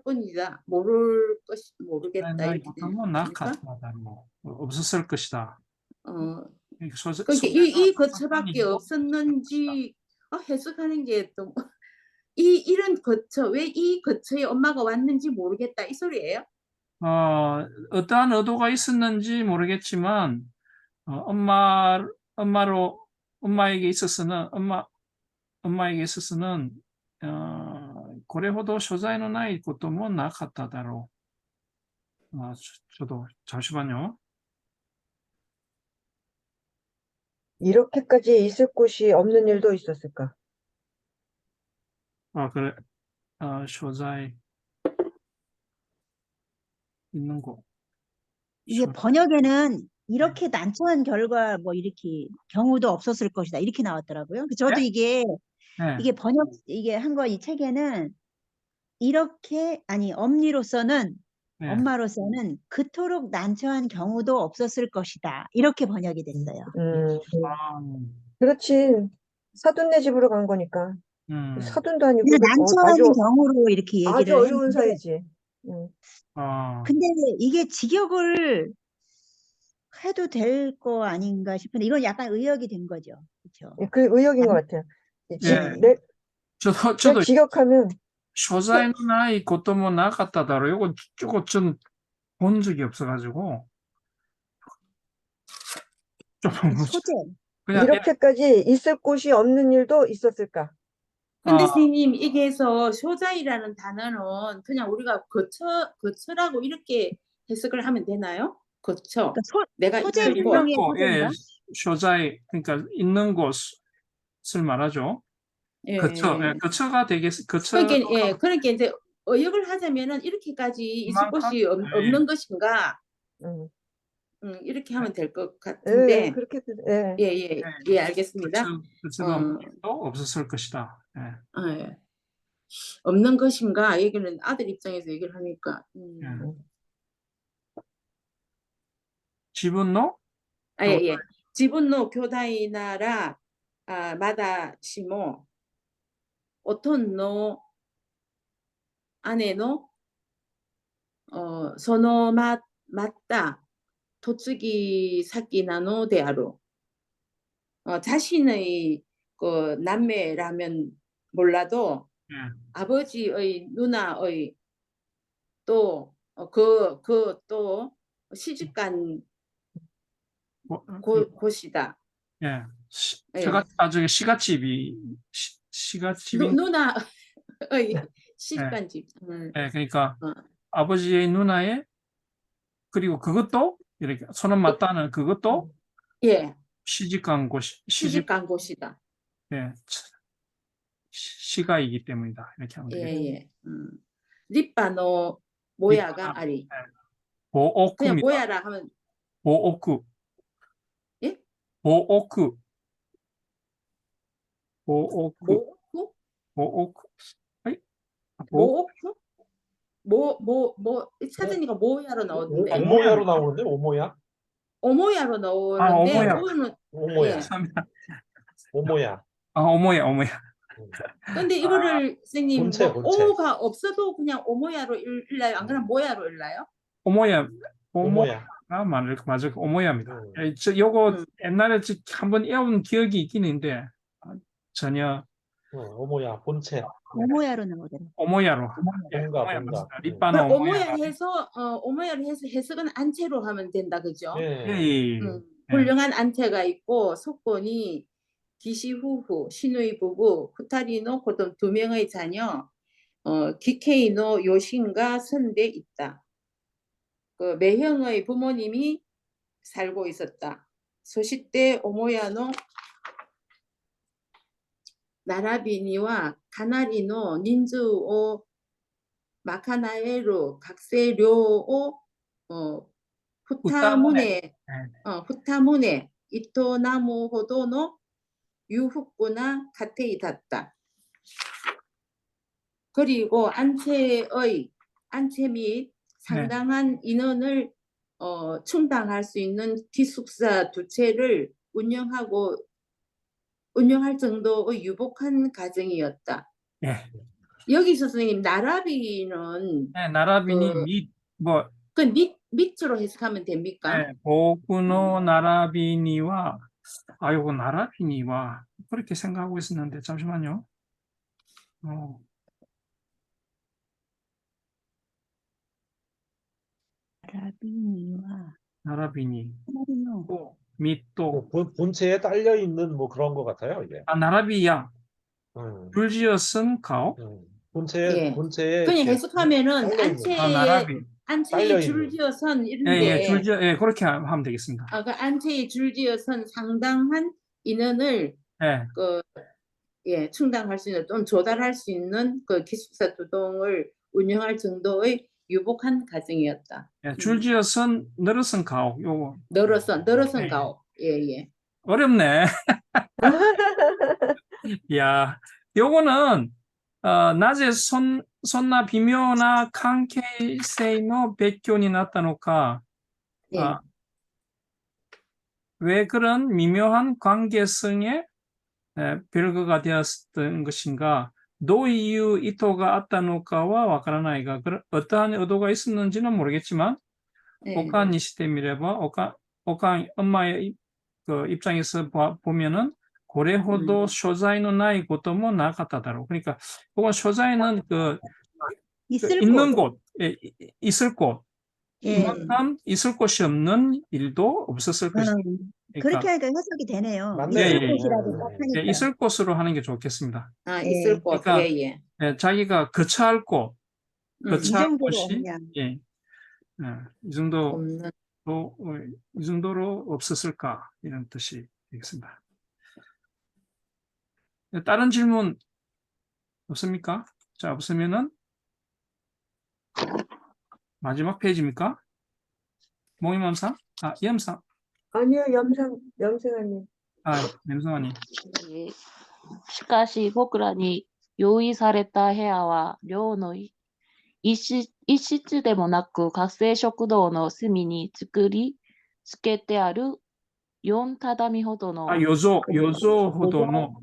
[SPEAKER 6] 뿐이다. 모르겠다.
[SPEAKER 1] 나이
[SPEAKER 6] 이렇게
[SPEAKER 1] 것도 뭐
[SPEAKER 6] 됩니까?
[SPEAKER 1] 나갔다 다로. 없었을 것이다.
[SPEAKER 6] 그러니까 이 거처밖에 없었는지 해석하는 게 또 이런 거처, 왜 이 거처에 엄마가 왔는지 모르겠다 이 소리예요?
[SPEAKER 1] 어떠한 의도가 있었는지 모르겠지만 엄마에게 있어서는これほど所在のないこともなかっただろう. 저도 잠시만요.
[SPEAKER 4] 이렇게까지 있을 곳이 없는 일도 있었을까?
[SPEAKER 1] 그래.所在 있는 곳.
[SPEAKER 2] 이게 번역에는 이렇게 난처한 결과 뭐 이렇게 경우도 없었을 것이다 이렇게 나왔더라고요. 저도
[SPEAKER 1] 네?
[SPEAKER 2] 이게
[SPEAKER 1] 네.
[SPEAKER 2] 번역 이게 한 거 이 책에는 이렇게 아니 엄니로서는
[SPEAKER 1] 네.
[SPEAKER 2] 엄마로서는 그토록 난처한 경우도 없었을 것이다 이렇게 번역이 됐어요.
[SPEAKER 4] 그렇지. 사돈네 집으로 간 거니까. 사돈도 아니고
[SPEAKER 2] 그래서 난처한
[SPEAKER 4] 아주
[SPEAKER 2] 경우로 이렇게
[SPEAKER 4] 아주
[SPEAKER 2] 얘기를
[SPEAKER 4] 어려운
[SPEAKER 2] 했는데
[SPEAKER 4] 사이지.
[SPEAKER 2] 근데 이게 직역을 해도 될 거 아닌가 싶은데 이건 약간 의역이 된 거죠. 그렇죠?
[SPEAKER 4] 그 의역인 것 같아요.
[SPEAKER 1] 예.
[SPEAKER 4] 내
[SPEAKER 1] 저도
[SPEAKER 4] 직역하면
[SPEAKER 1] 쇼자의 누나의 것도 뭐 나갔다더라. 요거 전 본 적이 없어가지고 좀
[SPEAKER 2] 소재.
[SPEAKER 1] 그냥
[SPEAKER 4] 이렇게까지 있을 곳이 없는 일도 있었을까?
[SPEAKER 6] 근데
[SPEAKER 1] 아,
[SPEAKER 6] 선생님, 이게서 쇼자이라는 단어는 그냥 우리가 거처라고 이렇게 해석을 하면 되나요? 거처.
[SPEAKER 2] 그러니까
[SPEAKER 6] 내가
[SPEAKER 2] 소재
[SPEAKER 6] 있는 곳.
[SPEAKER 2] 명의
[SPEAKER 1] 있는 곳, 예,
[SPEAKER 2] 소재인가?
[SPEAKER 1] 쇼자의 그러니까 있는 곳을 말하죠.
[SPEAKER 6] 예.
[SPEAKER 1] 거처가
[SPEAKER 6] 그러니까, 예, 그러니까 이제 어역을 하자면은 이렇게까지 있을 곳이 없는 것인가?
[SPEAKER 4] 음.
[SPEAKER 6] 이렇게 하면 될 것
[SPEAKER 4] 예,
[SPEAKER 6] 같은데.
[SPEAKER 4] 그렇게, 예.
[SPEAKER 6] 예, 알겠습니다.
[SPEAKER 1] 거처가
[SPEAKER 6] 어,
[SPEAKER 1] 없었을 것이다. 예.
[SPEAKER 6] 예. 없는 것인가? 얘기는 아들 입장에서 얘기를 하니까.
[SPEAKER 1] 예. 지분노?
[SPEAKER 6] 예. 지분노 교다이나라 마다 시모 오톤노 아내노 맞다 토츠기 사키나노 데아로 자신의 그 남매라면 몰라도
[SPEAKER 1] 예.
[SPEAKER 6] 아버지의 누나의 또 또 시집간 곳이다.
[SPEAKER 1] 예.
[SPEAKER 6] 예.
[SPEAKER 1] 저기 시가집이
[SPEAKER 6] 누나의 시집간 집.
[SPEAKER 1] 예, 그러니까
[SPEAKER 6] 어.
[SPEAKER 1] 아버지의 누나의 그리고 그것도 이렇게 손은 맞다는 그것도
[SPEAKER 6] 예,
[SPEAKER 1] 시집간
[SPEAKER 6] 시집간 곳이다.
[SPEAKER 1] 예, 시가이기 때문이다. 이렇게 하면 되겠죠.
[SPEAKER 6] 예. 리빠노 모야가 아리. 그냥
[SPEAKER 1] 보오쿠입니다.
[SPEAKER 6] 모야라 하면
[SPEAKER 1] 보오쿠.
[SPEAKER 6] 예?
[SPEAKER 1] 보오쿠.
[SPEAKER 6] 모오쿠?
[SPEAKER 1] 아이,
[SPEAKER 6] 모오쿠? 찾으니까 모야로 나오던데.
[SPEAKER 3] 오모야로 나오는데 오모야?
[SPEAKER 6] 오모야로 나오는데
[SPEAKER 1] 오모야.
[SPEAKER 6] 오는
[SPEAKER 3] 오모야.
[SPEAKER 1] 죄송합니다.
[SPEAKER 3] 오모야.
[SPEAKER 1] 오모야.
[SPEAKER 6] 근데 이거를 선생님
[SPEAKER 3] 본체.
[SPEAKER 6] 오가 없어도 그냥 오모야로 읽나요? 안 그러면 모야로 읽나요?
[SPEAKER 1] 오모야.
[SPEAKER 3] 오모야.
[SPEAKER 1] 맞아. 오모야입니다.
[SPEAKER 3] 음.
[SPEAKER 1] 요거 옛날에 한번 외운 기억이 있긴 있는데 전혀
[SPEAKER 3] 오모야. 본체.
[SPEAKER 2] 오모야로 나오더라.
[SPEAKER 1] 오모야로.
[SPEAKER 3] 뭔가.
[SPEAKER 1] 맞습니다. 리빠는
[SPEAKER 6] 그럼 오모야를 해서 해석은 안체로 하면 된다, 그죠?
[SPEAKER 3] 예.
[SPEAKER 6] 훌륭한 안체가 있고 속본이 기시 후후, 시누이 부부, 후타리노 고동 2명의 자녀, 기케이노 요신과 선대 있다. 그 매형의 부모님이 살고 있었다. 소시때 오모야노 나라비니와 가나리노 닌즈오 마카나에루 각세료오 후타무네 이토나무 호도노 유후꾸나 가테이 닿다. 그리고 안체 및 상당한 인원을 충당할 수 있는 기숙사 2채를 운영할 정도의 유복한 가정이었다.
[SPEAKER 1] 예.
[SPEAKER 6] 여기서 선생님 나라비는
[SPEAKER 1] 나라비니
[SPEAKER 6] 밑으로 해석하면 됩니까?
[SPEAKER 1] 보쿠노 나라비니와 요거 나라비니와 그렇게 생각하고 있었는데 잠시만요. 나라비니
[SPEAKER 2] 하나리노.
[SPEAKER 1] 밑도
[SPEAKER 3] 본체에 딸려 있는 뭐 그런 것 같아요, 이게.
[SPEAKER 1] 나라비야
[SPEAKER 3] 음.
[SPEAKER 1] 줄지어슨 가오
[SPEAKER 3] 본체에
[SPEAKER 6] 그냥 해석하면은
[SPEAKER 3] 딸려 있는.
[SPEAKER 1] 나라비
[SPEAKER 6] 안체에
[SPEAKER 3] 딸려
[SPEAKER 6] 줄지어선 이런데
[SPEAKER 1] 그렇게 하면 되겠습니다.
[SPEAKER 6] 그 안체에 줄지어선 상당한 인원을 충당할 수 있는 또는 조달할 수 있는 그 기숙사 2동을 운영할 정도의 유복한 가정이었다.
[SPEAKER 1] 줄지어선 늘어선 가오 요거
[SPEAKER 6] 늘어선 가오. 예.
[SPEAKER 1] 어렵네. 야, 요거는 낮에 손나 비묘나 관계세의 백견이 나타노까 왜 그런 미묘한 관계성에 별거가 되었던 것인가? 도이유 이토가 아tta노카와 와카라나이가 어떠한 의도가 있었는지는 모르겠지만 오칸 니시테미레바 오칸 엄마의 그 입장에서 보면은 고래호도 쇼자이노 나이 곳도 뭐 나갔다다로. 그러니까 그건 쇼자이는 그
[SPEAKER 2] 있을
[SPEAKER 1] 있는
[SPEAKER 2] 곳.
[SPEAKER 1] 곳, 있을 곳.
[SPEAKER 2] 예.
[SPEAKER 1] 그만큼 있을 곳이 없는 일도 없었을 것이다.
[SPEAKER 2] 그렇게
[SPEAKER 1] 그러니까
[SPEAKER 2] 하니까 해석이 되네요.
[SPEAKER 3] 맞네요.
[SPEAKER 2] 있을
[SPEAKER 1] 예, 예.
[SPEAKER 2] 곳이라고 딱 하니까.
[SPEAKER 1] 있을 곳으로 하는 게 좋겠습니다.
[SPEAKER 6] 아,
[SPEAKER 2] 예.
[SPEAKER 6] 있을 곳.
[SPEAKER 1] 그러니까
[SPEAKER 6] 예, 예.
[SPEAKER 1] 자기가 거처할 곳,
[SPEAKER 6] 음,
[SPEAKER 2] 이
[SPEAKER 1] 거처할
[SPEAKER 2] 정도로
[SPEAKER 1] 곳이
[SPEAKER 2] 없냐.
[SPEAKER 1] 이 정도
[SPEAKER 6] 없는.
[SPEAKER 1] 이 정도로 없었을까 이런 뜻이 되겠습니다. 다른 질문 없습니까? 자, 없으면은 마지막 페이지입니까? 모임함상? 이함상?
[SPEAKER 4] 아니요, 염생아님.
[SPEAKER 1] 냄성아님.
[SPEAKER 7] しかし僕らに用意された部屋は寮の一室でもなく学生食堂の隅に作りつけてある4畳ほどの
[SPEAKER 1] 요조 호도노.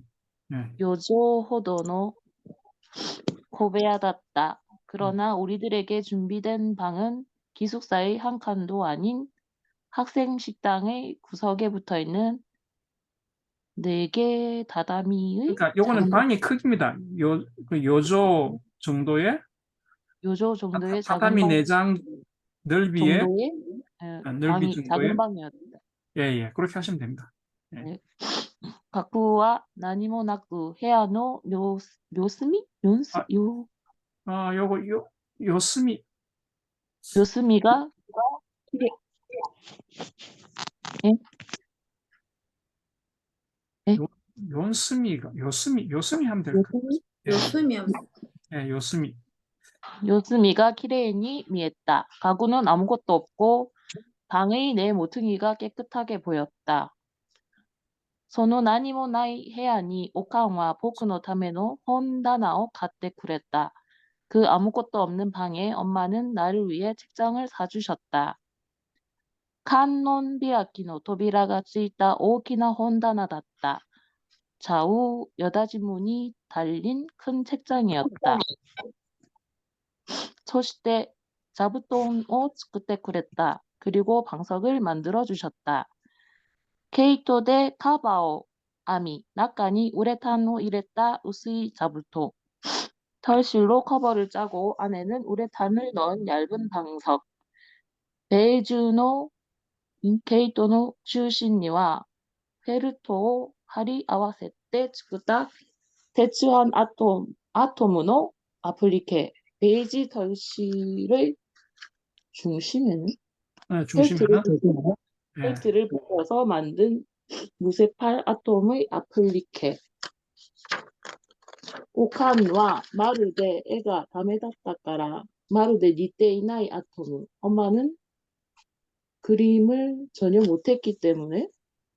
[SPEAKER 1] 네.
[SPEAKER 7] 4畳ほどの小部屋だった. 그러나 우리들에게 준비된 방은 기숙사의 한 칸도 아닌 학생 식당의 구석에 붙어 있는 4개 다다미의
[SPEAKER 1] 그러니까 요거는 방의 크기입니다. 그 요조 정도의
[SPEAKER 7] 요조 정도의 작은
[SPEAKER 1] 다다미
[SPEAKER 7] 방
[SPEAKER 1] 4장 넓이의
[SPEAKER 7] 정도의
[SPEAKER 1] 넓이
[SPEAKER 7] 방이
[SPEAKER 1] 정도의
[SPEAKER 7] 작은 방이었다.
[SPEAKER 1] 예, 그렇게 하시면 됩니다. 예.
[SPEAKER 7] 네. 学は何もなく部屋の四隅
[SPEAKER 1] 요스미
[SPEAKER 7] 四隅が요스미 하면 될 것 같아요.
[SPEAKER 6] 요스면
[SPEAKER 1] 예, 요스미.
[SPEAKER 7] 四隅がきれいに見えた. 가구는 아무것도 없고 방의 네 모퉁이가 깨끗하게 보였다. その何もない部屋におかんは僕のための本棚を買ってくれた. 그 아무것도 없는 방에 엄마는 나를 위해 책장을 사주셨다. 観音開きの扉がついた大きな本棚だった. 좌우 8지문이 달린 큰 책장이었다. そして座布団を作ってくれた. 그리고 방석을 만들어 주셨다. 毛糸でカバーを編み、中にウレタンを入れた薄い座布団. 털실로 커버를 짜고 안에는 우레탄을 넣은 얇은 방석. 베이주노 게이토노 주신니와 페르토 하리 아와세테 츠쿠다 대추한 아토무노 아플리케. 베이지 털실의 중심에는
[SPEAKER 1] 중심에는
[SPEAKER 7] 펠트를 붙여서 만든 무쇠팔 아톰의 아플리케. 오칸과 마르데 애가 밤에 닿았다까라 마르데 니테이나이 아톰. 엄마는 그림을 전혀 못했기 때문에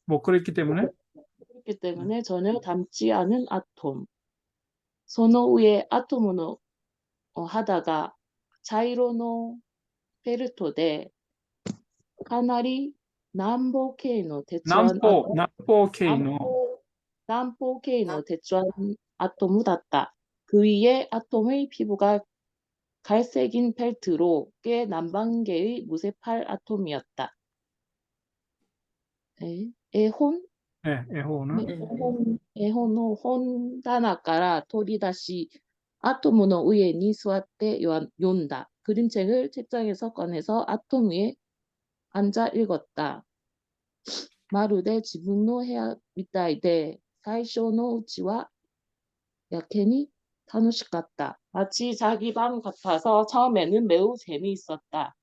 [SPEAKER 1] 못 그랬기 때문에
[SPEAKER 7] 전혀 닮지 않은 아톰. 소노우에 아톰으로 하다가 자이로노 페르토데 카나리 남포케이노 대추한 남포케이노 대추한 아톰이었다. 그 위에 아톰의 피부가 갈색인 펠트로 꽤 남방계의 무쇠팔 아톰이었다. 에혼?
[SPEAKER 1] 네,
[SPEAKER 7] 에혼노 혼다나까라 토리다시 아톰의 위에 니 수아테 요다. 그림책을 책장에서 꺼내서 아톰 위에 앉아 읽었다. 마루데 지분노 해야 미타이데 사이쇼노 우치와 야케니 타노시갔다. 마치 자기 방 같아서 처음에는 매우 재미있었다.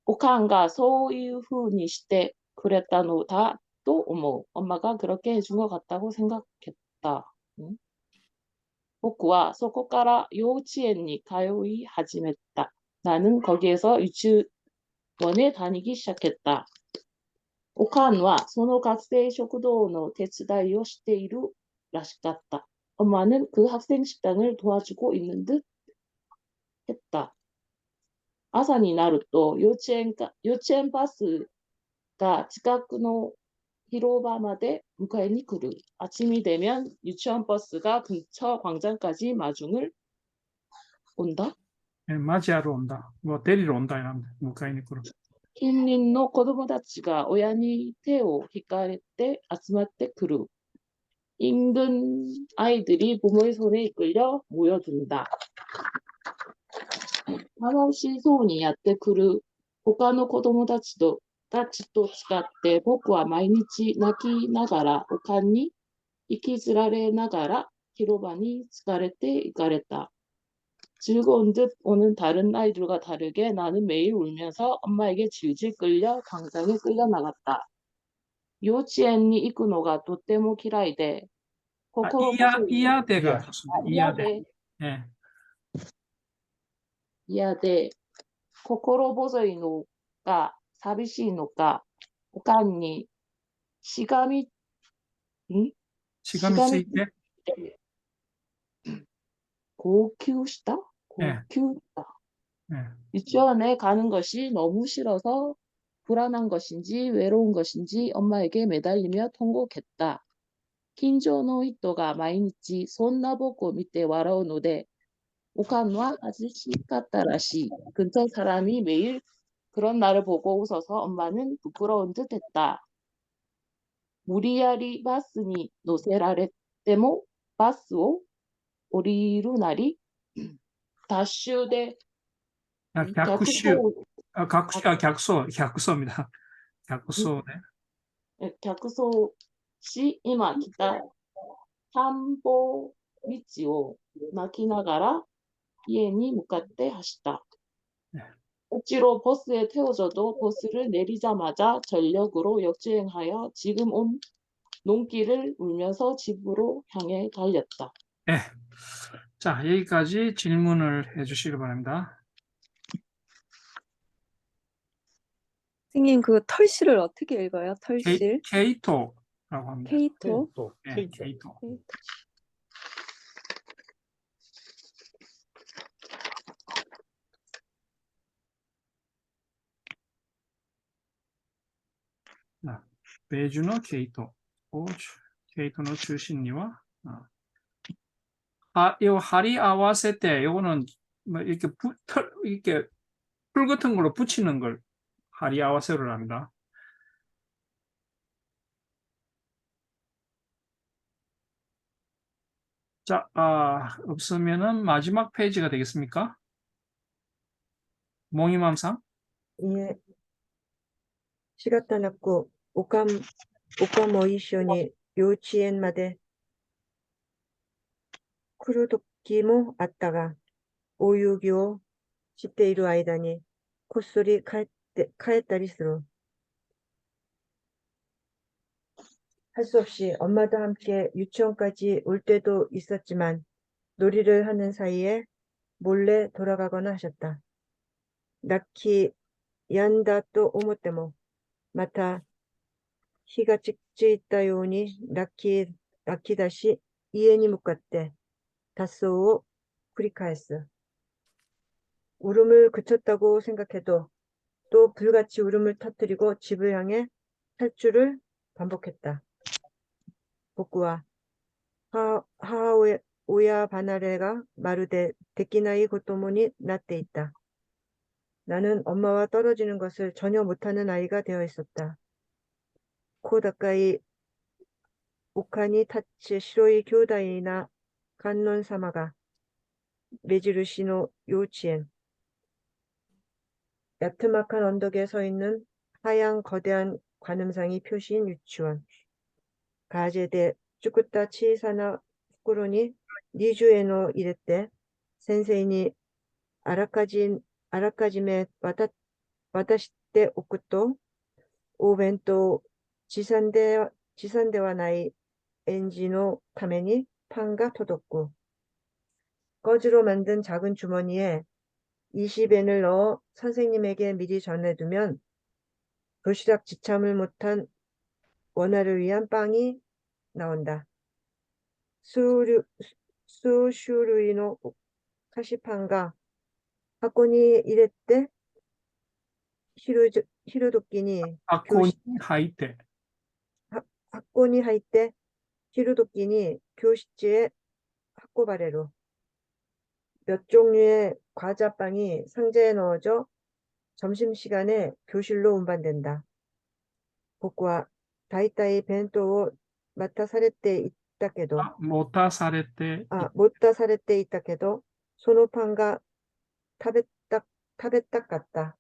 [SPEAKER 7] 오칸가 소유후니 시대 그랬다노다 또 엄마가 그렇게 해준 것 같다고 생각했다. 보쿠와 소코카라 요우치엔니 가요이 하지메다. 나는 거기에서 유치원에 다니기 시작했다. 오칸와 소노 학생 식堂の 手伝いをしているらしかった. 엄마는 그 학생 식당을 도와주고 있는 듯 했다. 아사니 나루토 요치엔 버스가 近くの 히로바마데 무카에니 그루. 아침이 되면 유치원 버스가 근처 광장까지 마중을 온다.
[SPEAKER 1] 맞이하러 온다. 뭐 데리러 온다 이런 무카이니 그룹.
[SPEAKER 7] 近隣の子供たちが親に手を引かれて集まってくる. 인근 아이들이 부모의 손에 이끌려 모여든다. 楽しそうにやってくる他の子供たちと違って僕は毎日泣きながら丘に引きずられながら広場に疲れて行かれた. 즐거운 듯 오는 다른 아이들과 다르게 나는 매일 울면서 엄마에게 질질 끌려 광장에 끌려 나갔다. 요치엔니 이쿠노가 도테모 키라이데 코코로
[SPEAKER 1] 이하대가
[SPEAKER 3] 이하.
[SPEAKER 1] 좋습니다. 이하대.
[SPEAKER 7] 이하데
[SPEAKER 1] 예.
[SPEAKER 7] 이하데 코코로 보소이노가 사비시노가 오카니 시감이
[SPEAKER 1] 시감이 쓰이게.
[SPEAKER 7] 고큐시다?
[SPEAKER 1] 예.
[SPEAKER 7] 고큐시다.
[SPEAKER 1] 예.
[SPEAKER 7] 유치원에 가는 것이 너무 싫어서 불안한 것인지 외로운 것인지 엄마에게 매달리며 통곡했다. 긴조노 히토가 마이니치 손나 보고 밑에 와라오노데 오칸와 아저씨 같다라시. 근처 사람이 매일 그런 나를 보고 웃어서 엄마는 부끄러운 듯 했다. 무리야리 바스니 노세라레테모 바스오 오리루 나리 다슈데
[SPEAKER 1] 갸쿠슈. 격소입니다. 격소. 네.
[SPEAKER 7] 客層し、今来た田んぼ道を泣きながら家に向かって走った.
[SPEAKER 1] 네.
[SPEAKER 7] 억지로 버스에 태워줘도 버스를 내리자마자 전력으로 역주행하여 지금 온 논길을 울면서 집으로 향해 달렸다.
[SPEAKER 1] 네. 자, 여기까지 질문을 해주시기 바랍니다.
[SPEAKER 5] 선생님, 그 털실을 어떻게 읽어요? 털실?
[SPEAKER 1] 케이토라고 합니다.
[SPEAKER 5] 케이토?
[SPEAKER 3] 또
[SPEAKER 1] 네,
[SPEAKER 3] 케이토.
[SPEAKER 1] 케이토. 자, 베주노 케이토. 케이토의 출신이와 요 하리 아와세 때 요거는 뭐 이렇게 이렇게 풀 같은 걸로 붙이는 걸 하리 아와세로 합니다. 자, 없으면은 마지막 페이지가 되겠습니까? 몽이맘상?
[SPEAKER 4] 예. 4月なく、おかも一緒に幼稚園まで来る時もあったが、大遊戯をしている間にこっそり帰ったりする. 할 수 없이 엄마도 함께 유치원까지 올 때도 있었지만 놀이를 하는 사이에 몰래 돌아가거나 하셨다. 낙히 얀다 또 오모때모 마타 히가 찍지 있다 요니 낙히 다시 이엔이 묵갔대 다소오 쿠리카에스. 울음을 그쳤다고 생각해도 또 불같이 울음을 터뜨리고 집을 향해 탈출을 반복했다. 복구와 하하오야 바나레가 마루데 데키나이 고토모니 나tte 있다. 나는 엄마와 떨어지는 것을 전혀 못하는 아이가 되어 있었다. 코다카이 오카니 타치 시로이 교다이나 간논 사마가 메지루시노 요치엔. 야트막한 언덕에 서 있는 하얀 거대한 관음상이 표시인 유치원. 가제데 쭈꾸타 치사나 후쿠로니 니주에노 이랬대. 센세이니 아라카지메 와다시테 오쿠토 오벤토 지산대와 나이 엔지노 타메니 판가 토독구. 꺼즈로 만든 작은 주머니에 20엔을 넣어 선생님에게 미리 전해두면 도시락 지참을 못한 원화를 위한 빵이 나온다. 수슈루이노 카시판가 학고니 이랬대. 히로도끼니
[SPEAKER 1] 아코니 하이테.
[SPEAKER 4] 학고니 하이때 히로도끼니 교시지에 학고바레로. 몇 종류의 과자빵이 상자에 넣어져 점심시간에 교실로 운반된다. 복과 다이타이 벤토 마타 사레떼 ったけど、
[SPEAKER 1] 持たされて
[SPEAKER 4] 持たされていたけど、そのパンが食べたかった.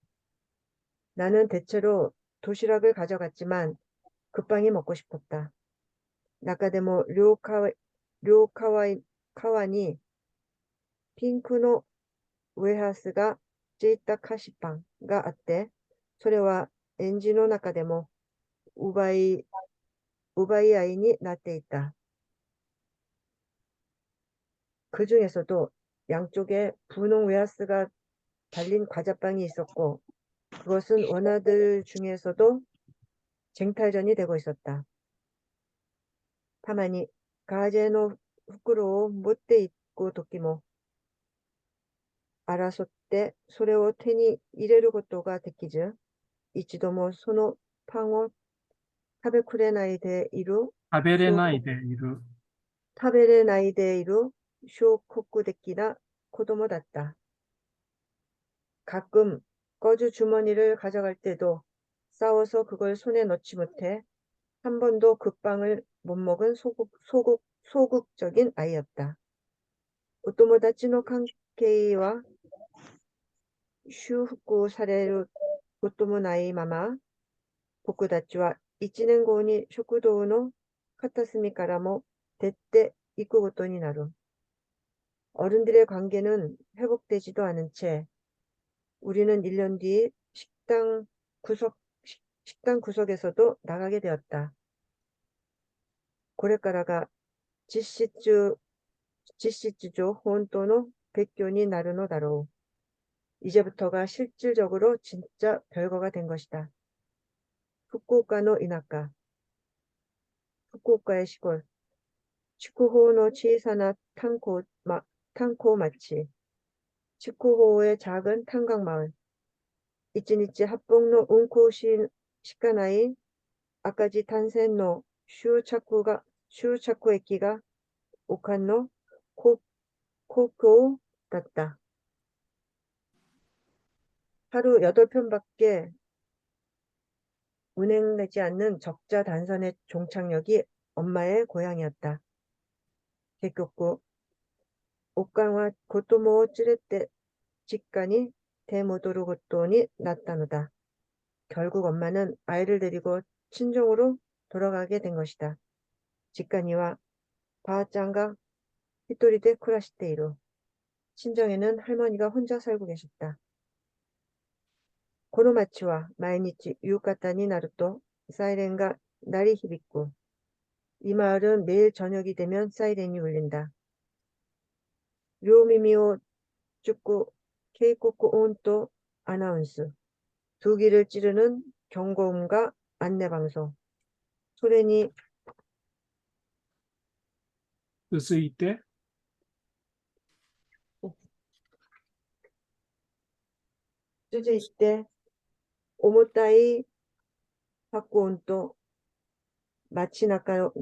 [SPEAKER 4] 나는 대체로 도시락을 가져갔지만 그 빵이 먹고 싶었다. 中でも川にピンクのウェハースがついた菓子パンがあって、それは園児の中でも奪い合いになっていた. 그 중에서도 양쪽에 분홍 웨하스가 달린 과자빵이 있었고, 그것은 원아들 중에서도 쟁탈전이 되고 있었다. たまにガージェの袋を持っていくときも、争ってそれを手に入れることができず、一度もそのパンを食べれないでいる
[SPEAKER 1] 食べれないでいる
[SPEAKER 4] 小国的な子供だった. 가끔 거주 주머니를 가져갈 때도 싸워서 그걸 손에 넣지 못해 한 번도 그 빵을 못 먹은 소극적인 아이였다. お友達の関係は修復されることもないまま、僕たちは1年後に食堂の片隅からも出ていくことになる. 어른들의 관계는 회복되지도 않은 채 우리는 1년 뒤 식당 구석에서도 나가게 되었다. これからが実質上本当の別居になるのだろう. 이제부터가 실질적으로 진짜 별거가 된 것이다. 후쿠오카의 시골. 치쿠호의 小さな 탄코 마치. 치쿠호의 작은 탄광 마을. 1日 합봉의 운코 시간에 아까지 탄센의 슈차쿠駅が 오칸의 고교だった. 하루 8편밖에 운행되지 않는 적자 단선의 종착역이 엄마의 고향이었다. 結局 옥강와 고토모를 찌를 때 직관이 되戻る ことになったのだ. 결국 엄마는 아이를 데리고 친정으로 돌아가게 된 것이다. 직관이와 바아짱가 히토리데 쿠라시테 이루. 친정에는 할머니가 혼자 살고 계셨다. この町は毎日夕方になるとサイレンが鳴り響く. 이 마을은 매일 저녁이 되면 사이렌이 울린다. 료미미오 쭈꾸 케이코쿠 온또 아나운스. 두 귀를 찌르는 경고음과 안내방송. 소렌이
[SPEAKER 1] 続いて
[SPEAKER 4] 続いて重たい箱音と街中を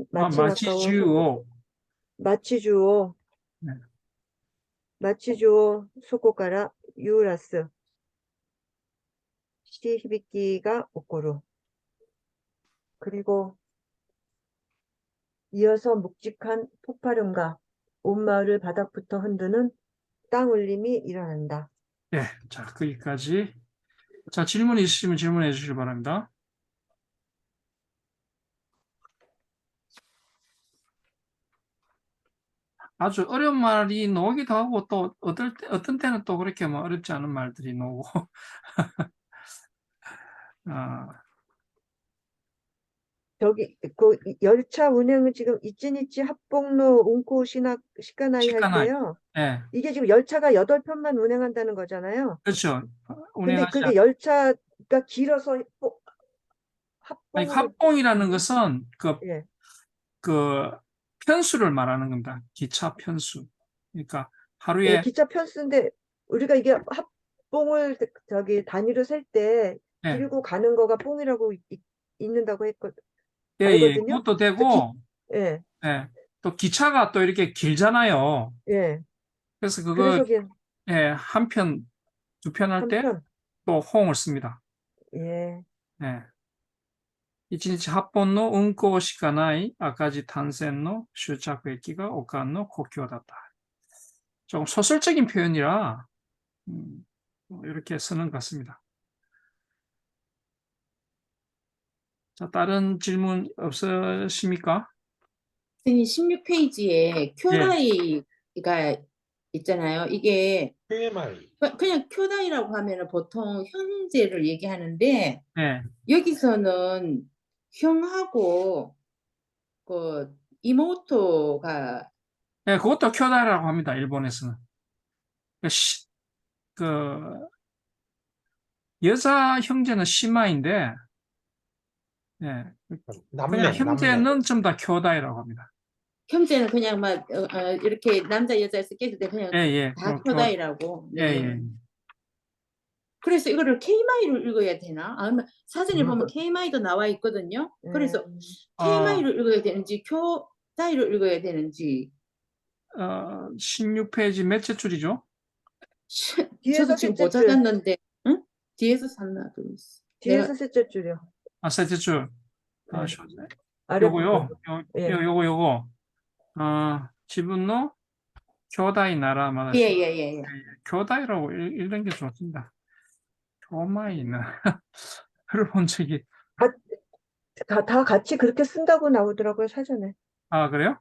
[SPEAKER 4] そこから揺らす시響きが起こる. 그리고 이어서 묵직한 폭발음과 온 마을을 바닥부터 흔드는 땅 울림이 일어난다.
[SPEAKER 1] 네, 자, 거기까지. 자, 질문 있으시면 질문해 주시기 바랍니다. 아주 어려운 말이 나오기도 하고 또 어떤 때는 또 그렇게 뭐 어렵지 않은 말들이 나오고.
[SPEAKER 4] 저기 그 열차 운행은 지금 이치니치 합봉로 운코 시카나이 할
[SPEAKER 1] 시카나이.
[SPEAKER 4] 때요.
[SPEAKER 1] 네,
[SPEAKER 4] 이게 지금 열차가 8편만 운행한다는 거잖아요.
[SPEAKER 1] 그렇죠.
[SPEAKER 4] 근데
[SPEAKER 1] 운행하지
[SPEAKER 4] 그게 열차가 길어서
[SPEAKER 1] 아니,
[SPEAKER 4] 합봉으로
[SPEAKER 1] 합봉이라는 것은
[SPEAKER 4] 예.
[SPEAKER 1] 그 편수를 말하는 겁니다. 기차 편수. 그러니까
[SPEAKER 4] 예,
[SPEAKER 1] 하루에
[SPEAKER 4] 기차 편수인데 우리가 이게 합봉을 저기 단위로 셀 때
[SPEAKER 1] 예,
[SPEAKER 4] 길고 가는 거가 뽕이라고 있는다고
[SPEAKER 1] 예,
[SPEAKER 4] 알거든요.
[SPEAKER 1] 그것도 되고
[SPEAKER 4] 예,
[SPEAKER 1] 예, 또 기차가 또 이렇게 길잖아요.
[SPEAKER 4] 예.
[SPEAKER 1] 그래서 그거
[SPEAKER 4] 그래서
[SPEAKER 1] 예, 한 편, 두 편 할 때
[SPEAKER 4] 한편
[SPEAKER 1] 또 호응을 씁니다.
[SPEAKER 4] 예.
[SPEAKER 1] 예. 1日8本の運行しかない赤字単線の終着駅が오칸の故郷だった. 조금 소설적인 표현이라 이렇게 쓰는 것 같습니다. 자, 다른 질문 없으십니까?
[SPEAKER 6] 선생님 16페이지에 쿄다이가 있잖아요. 이게
[SPEAKER 3] KMI.
[SPEAKER 6] 그냥 쿄다이라고 하면은 보통 형제를 얘기하는데
[SPEAKER 1] 네,
[SPEAKER 6] 여기서는 형하고 그 이모토가
[SPEAKER 1] 네, 그것도 쿄다이라고 합니다. 일본에서는. 그 여자 형제는 시마인데, 예,
[SPEAKER 3] 남매,
[SPEAKER 1] 그냥
[SPEAKER 3] 남매.
[SPEAKER 1] 형제는 좀 다 쿄다이라고 합니다.
[SPEAKER 6] 형제는 그냥 막 이렇게 남자 여자 섞일 때 그냥
[SPEAKER 1] 예, 예,
[SPEAKER 6] 다 쿄다이라고.
[SPEAKER 1] 예, 예.
[SPEAKER 6] 그래서 이거를 K마이를 읽어야 되나? 아니면 사전에
[SPEAKER 3] 음.
[SPEAKER 6] 보면 K마이도 나와 있거든요. 그래서
[SPEAKER 1] 아.
[SPEAKER 6] K마이를 읽어야 되는지 쿄다이를 읽어야 되는지
[SPEAKER 1] 16페이지 몇째 줄이죠?
[SPEAKER 4] 뒤에서
[SPEAKER 6] 저도 지금
[SPEAKER 4] 셋째
[SPEAKER 6] 못
[SPEAKER 4] 줄.
[SPEAKER 6] 찾았는데 응? 뒤에서 샀나?
[SPEAKER 4] 뒤에서 셋째 줄이요.
[SPEAKER 1] 아, 셋째 줄. 아,
[SPEAKER 4] 네.
[SPEAKER 1] 요거요.
[SPEAKER 4] 아랫부분. 예.
[SPEAKER 1] 요거. 지분노 교다이 나라 마다시.
[SPEAKER 6] 예예예.
[SPEAKER 1] 교다이라고 읽는 게 좋습니다. 교마이는 글을 본 적이.
[SPEAKER 4] 다 같이 그렇게 쓴다고 나오더라고요, 사전에.
[SPEAKER 1] 아, 그래요?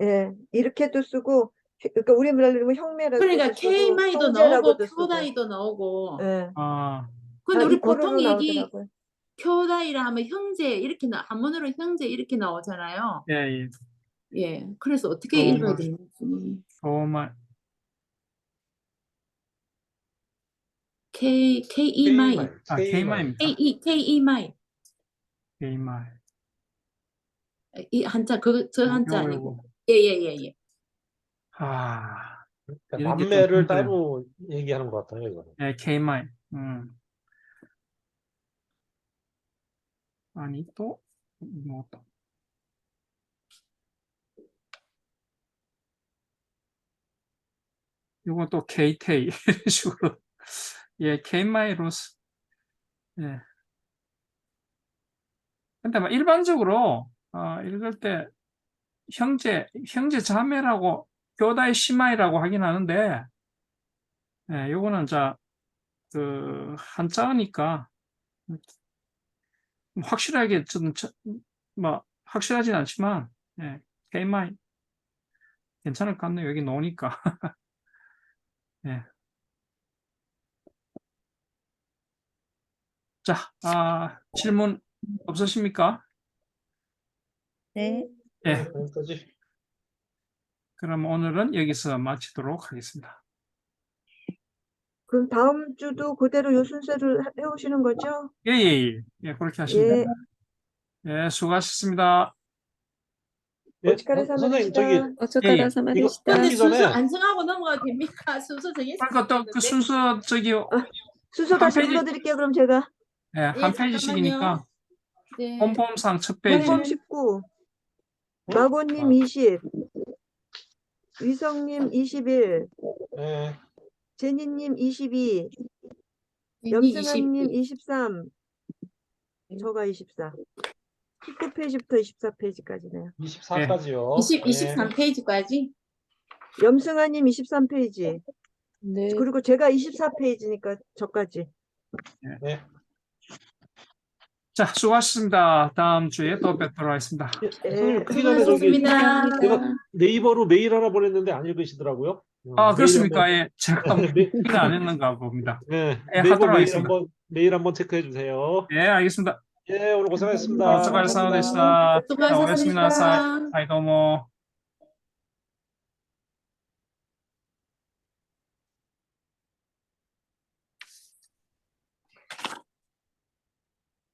[SPEAKER 4] 예. 이렇게도 쓰고, 그러니까 우리말로 하면 형매라고
[SPEAKER 6] 그러니까 K마이도 나오고 쿄다이도 나오고.
[SPEAKER 4] 예.
[SPEAKER 1] 아,
[SPEAKER 6] 근데
[SPEAKER 4] 다
[SPEAKER 6] 우리
[SPEAKER 4] 이코로로
[SPEAKER 6] 보통 얘기
[SPEAKER 4] 나오더라고요.
[SPEAKER 6] 쿄다이라 하면 형제 이렇게 한문으로 형제 이렇게 나오잖아요.
[SPEAKER 1] 예, 예.
[SPEAKER 6] 예. 그래서 어떻게 읽어야 되는지.
[SPEAKER 1] 교마이.
[SPEAKER 6] K-E-마이.
[SPEAKER 1] 아, K마입니다.
[SPEAKER 6] K-E-마이.
[SPEAKER 1] K마이.
[SPEAKER 6] 이 한자 저 한자
[SPEAKER 1] 요거,
[SPEAKER 6] 아니고.
[SPEAKER 1] 요거.
[SPEAKER 6] 예예예예.
[SPEAKER 1] 아,
[SPEAKER 3] 그러니까
[SPEAKER 1] 이런 게좀
[SPEAKER 3] 남매를
[SPEAKER 1] 힘들어요.
[SPEAKER 3] 따로 얘기하는 것 같아요, 이거는.
[SPEAKER 1] 예, K마이. 아니, 또, 뭐, 또. 요건 또 K테이, 이런 식으로. 예, K마이로스. 예. 근데 막 일반적으로, 읽을 때, 형제 자매라고, 교다의 시마이라고 하긴 하는데, 예, 요거는 한자어니까, 확실하게, 확실하진 않지만, 예, K마이. 괜찮을 것 같네요. 여기 놓으니까. 예. 자, 질문 없으십니까?
[SPEAKER 2] 네.
[SPEAKER 1] 예,
[SPEAKER 3] 여기까지.
[SPEAKER 1] 그럼 오늘은 여기서 마치도록 하겠습니다.
[SPEAKER 4] 그럼 다음 주도 그대로 요 순서를 해오시는 거죠?
[SPEAKER 1] 예, 그렇게 하시면
[SPEAKER 4] 예.
[SPEAKER 1] 됩니다. 예, 수고하셨습니다.
[SPEAKER 3] 예,
[SPEAKER 4] 오츠카레
[SPEAKER 3] 선생님,
[SPEAKER 4] 사마데시타.
[SPEAKER 5] 어쩌까라
[SPEAKER 1] 예.
[SPEAKER 5] 사마데시타.
[SPEAKER 6] 근데
[SPEAKER 3] 하기 전에
[SPEAKER 6] 순서 안 정하고 넘어가도 됩니까? 순서 정했어요.
[SPEAKER 1] 그러니까 또 그 순서
[SPEAKER 4] 순서
[SPEAKER 1] 한
[SPEAKER 4] 다시
[SPEAKER 1] 페이지-
[SPEAKER 4] 불러드릴게요, 그럼 제가.
[SPEAKER 1] 예, 한 페이지씩이니까
[SPEAKER 6] 네.
[SPEAKER 1] 본범상 첫
[SPEAKER 6] 네.
[SPEAKER 1] 페이지.
[SPEAKER 4] 홍범 19, 마고님 20, 위성님 21,
[SPEAKER 3] 예,
[SPEAKER 4] 제니님 22,
[SPEAKER 6] 님
[SPEAKER 4] 염승환님 23, 저가 24. 19페이지부터 24페이지까지네요.
[SPEAKER 3] 24까지요.
[SPEAKER 6] 23페이지까지?
[SPEAKER 4] 염승환님 23페이지.
[SPEAKER 7] 네.
[SPEAKER 4] 그리고 제가 24페이지니까 저까지.
[SPEAKER 3] 네.
[SPEAKER 1] 자, 수고하셨습니다. 다음 주에 또 뵙도록 하겠습니다.
[SPEAKER 3] 선생님, 그 전에
[SPEAKER 6] 수고하셨습니다.
[SPEAKER 3] 제가 네이버로 메일 하나 보냈는데 안 읽으시더라고요.
[SPEAKER 1] 그렇습니까? 예, 제가
[SPEAKER 3] 네.
[SPEAKER 1] 메일을 안 했는가 봅니다.
[SPEAKER 3] 네,
[SPEAKER 1] 예,
[SPEAKER 3] 네이버
[SPEAKER 1] 하도록
[SPEAKER 3] 메일
[SPEAKER 1] 하겠습니다.
[SPEAKER 3] 메일 한번 체크해 주세요.
[SPEAKER 1] 예, 알겠습니다.
[SPEAKER 3] 예, 오늘 고생하셨습니다.
[SPEAKER 1] 어쩌까라
[SPEAKER 3] 감사합니다.
[SPEAKER 1] 사와데시타.
[SPEAKER 6] 수고하셨습니다.
[SPEAKER 1] 사이 도모.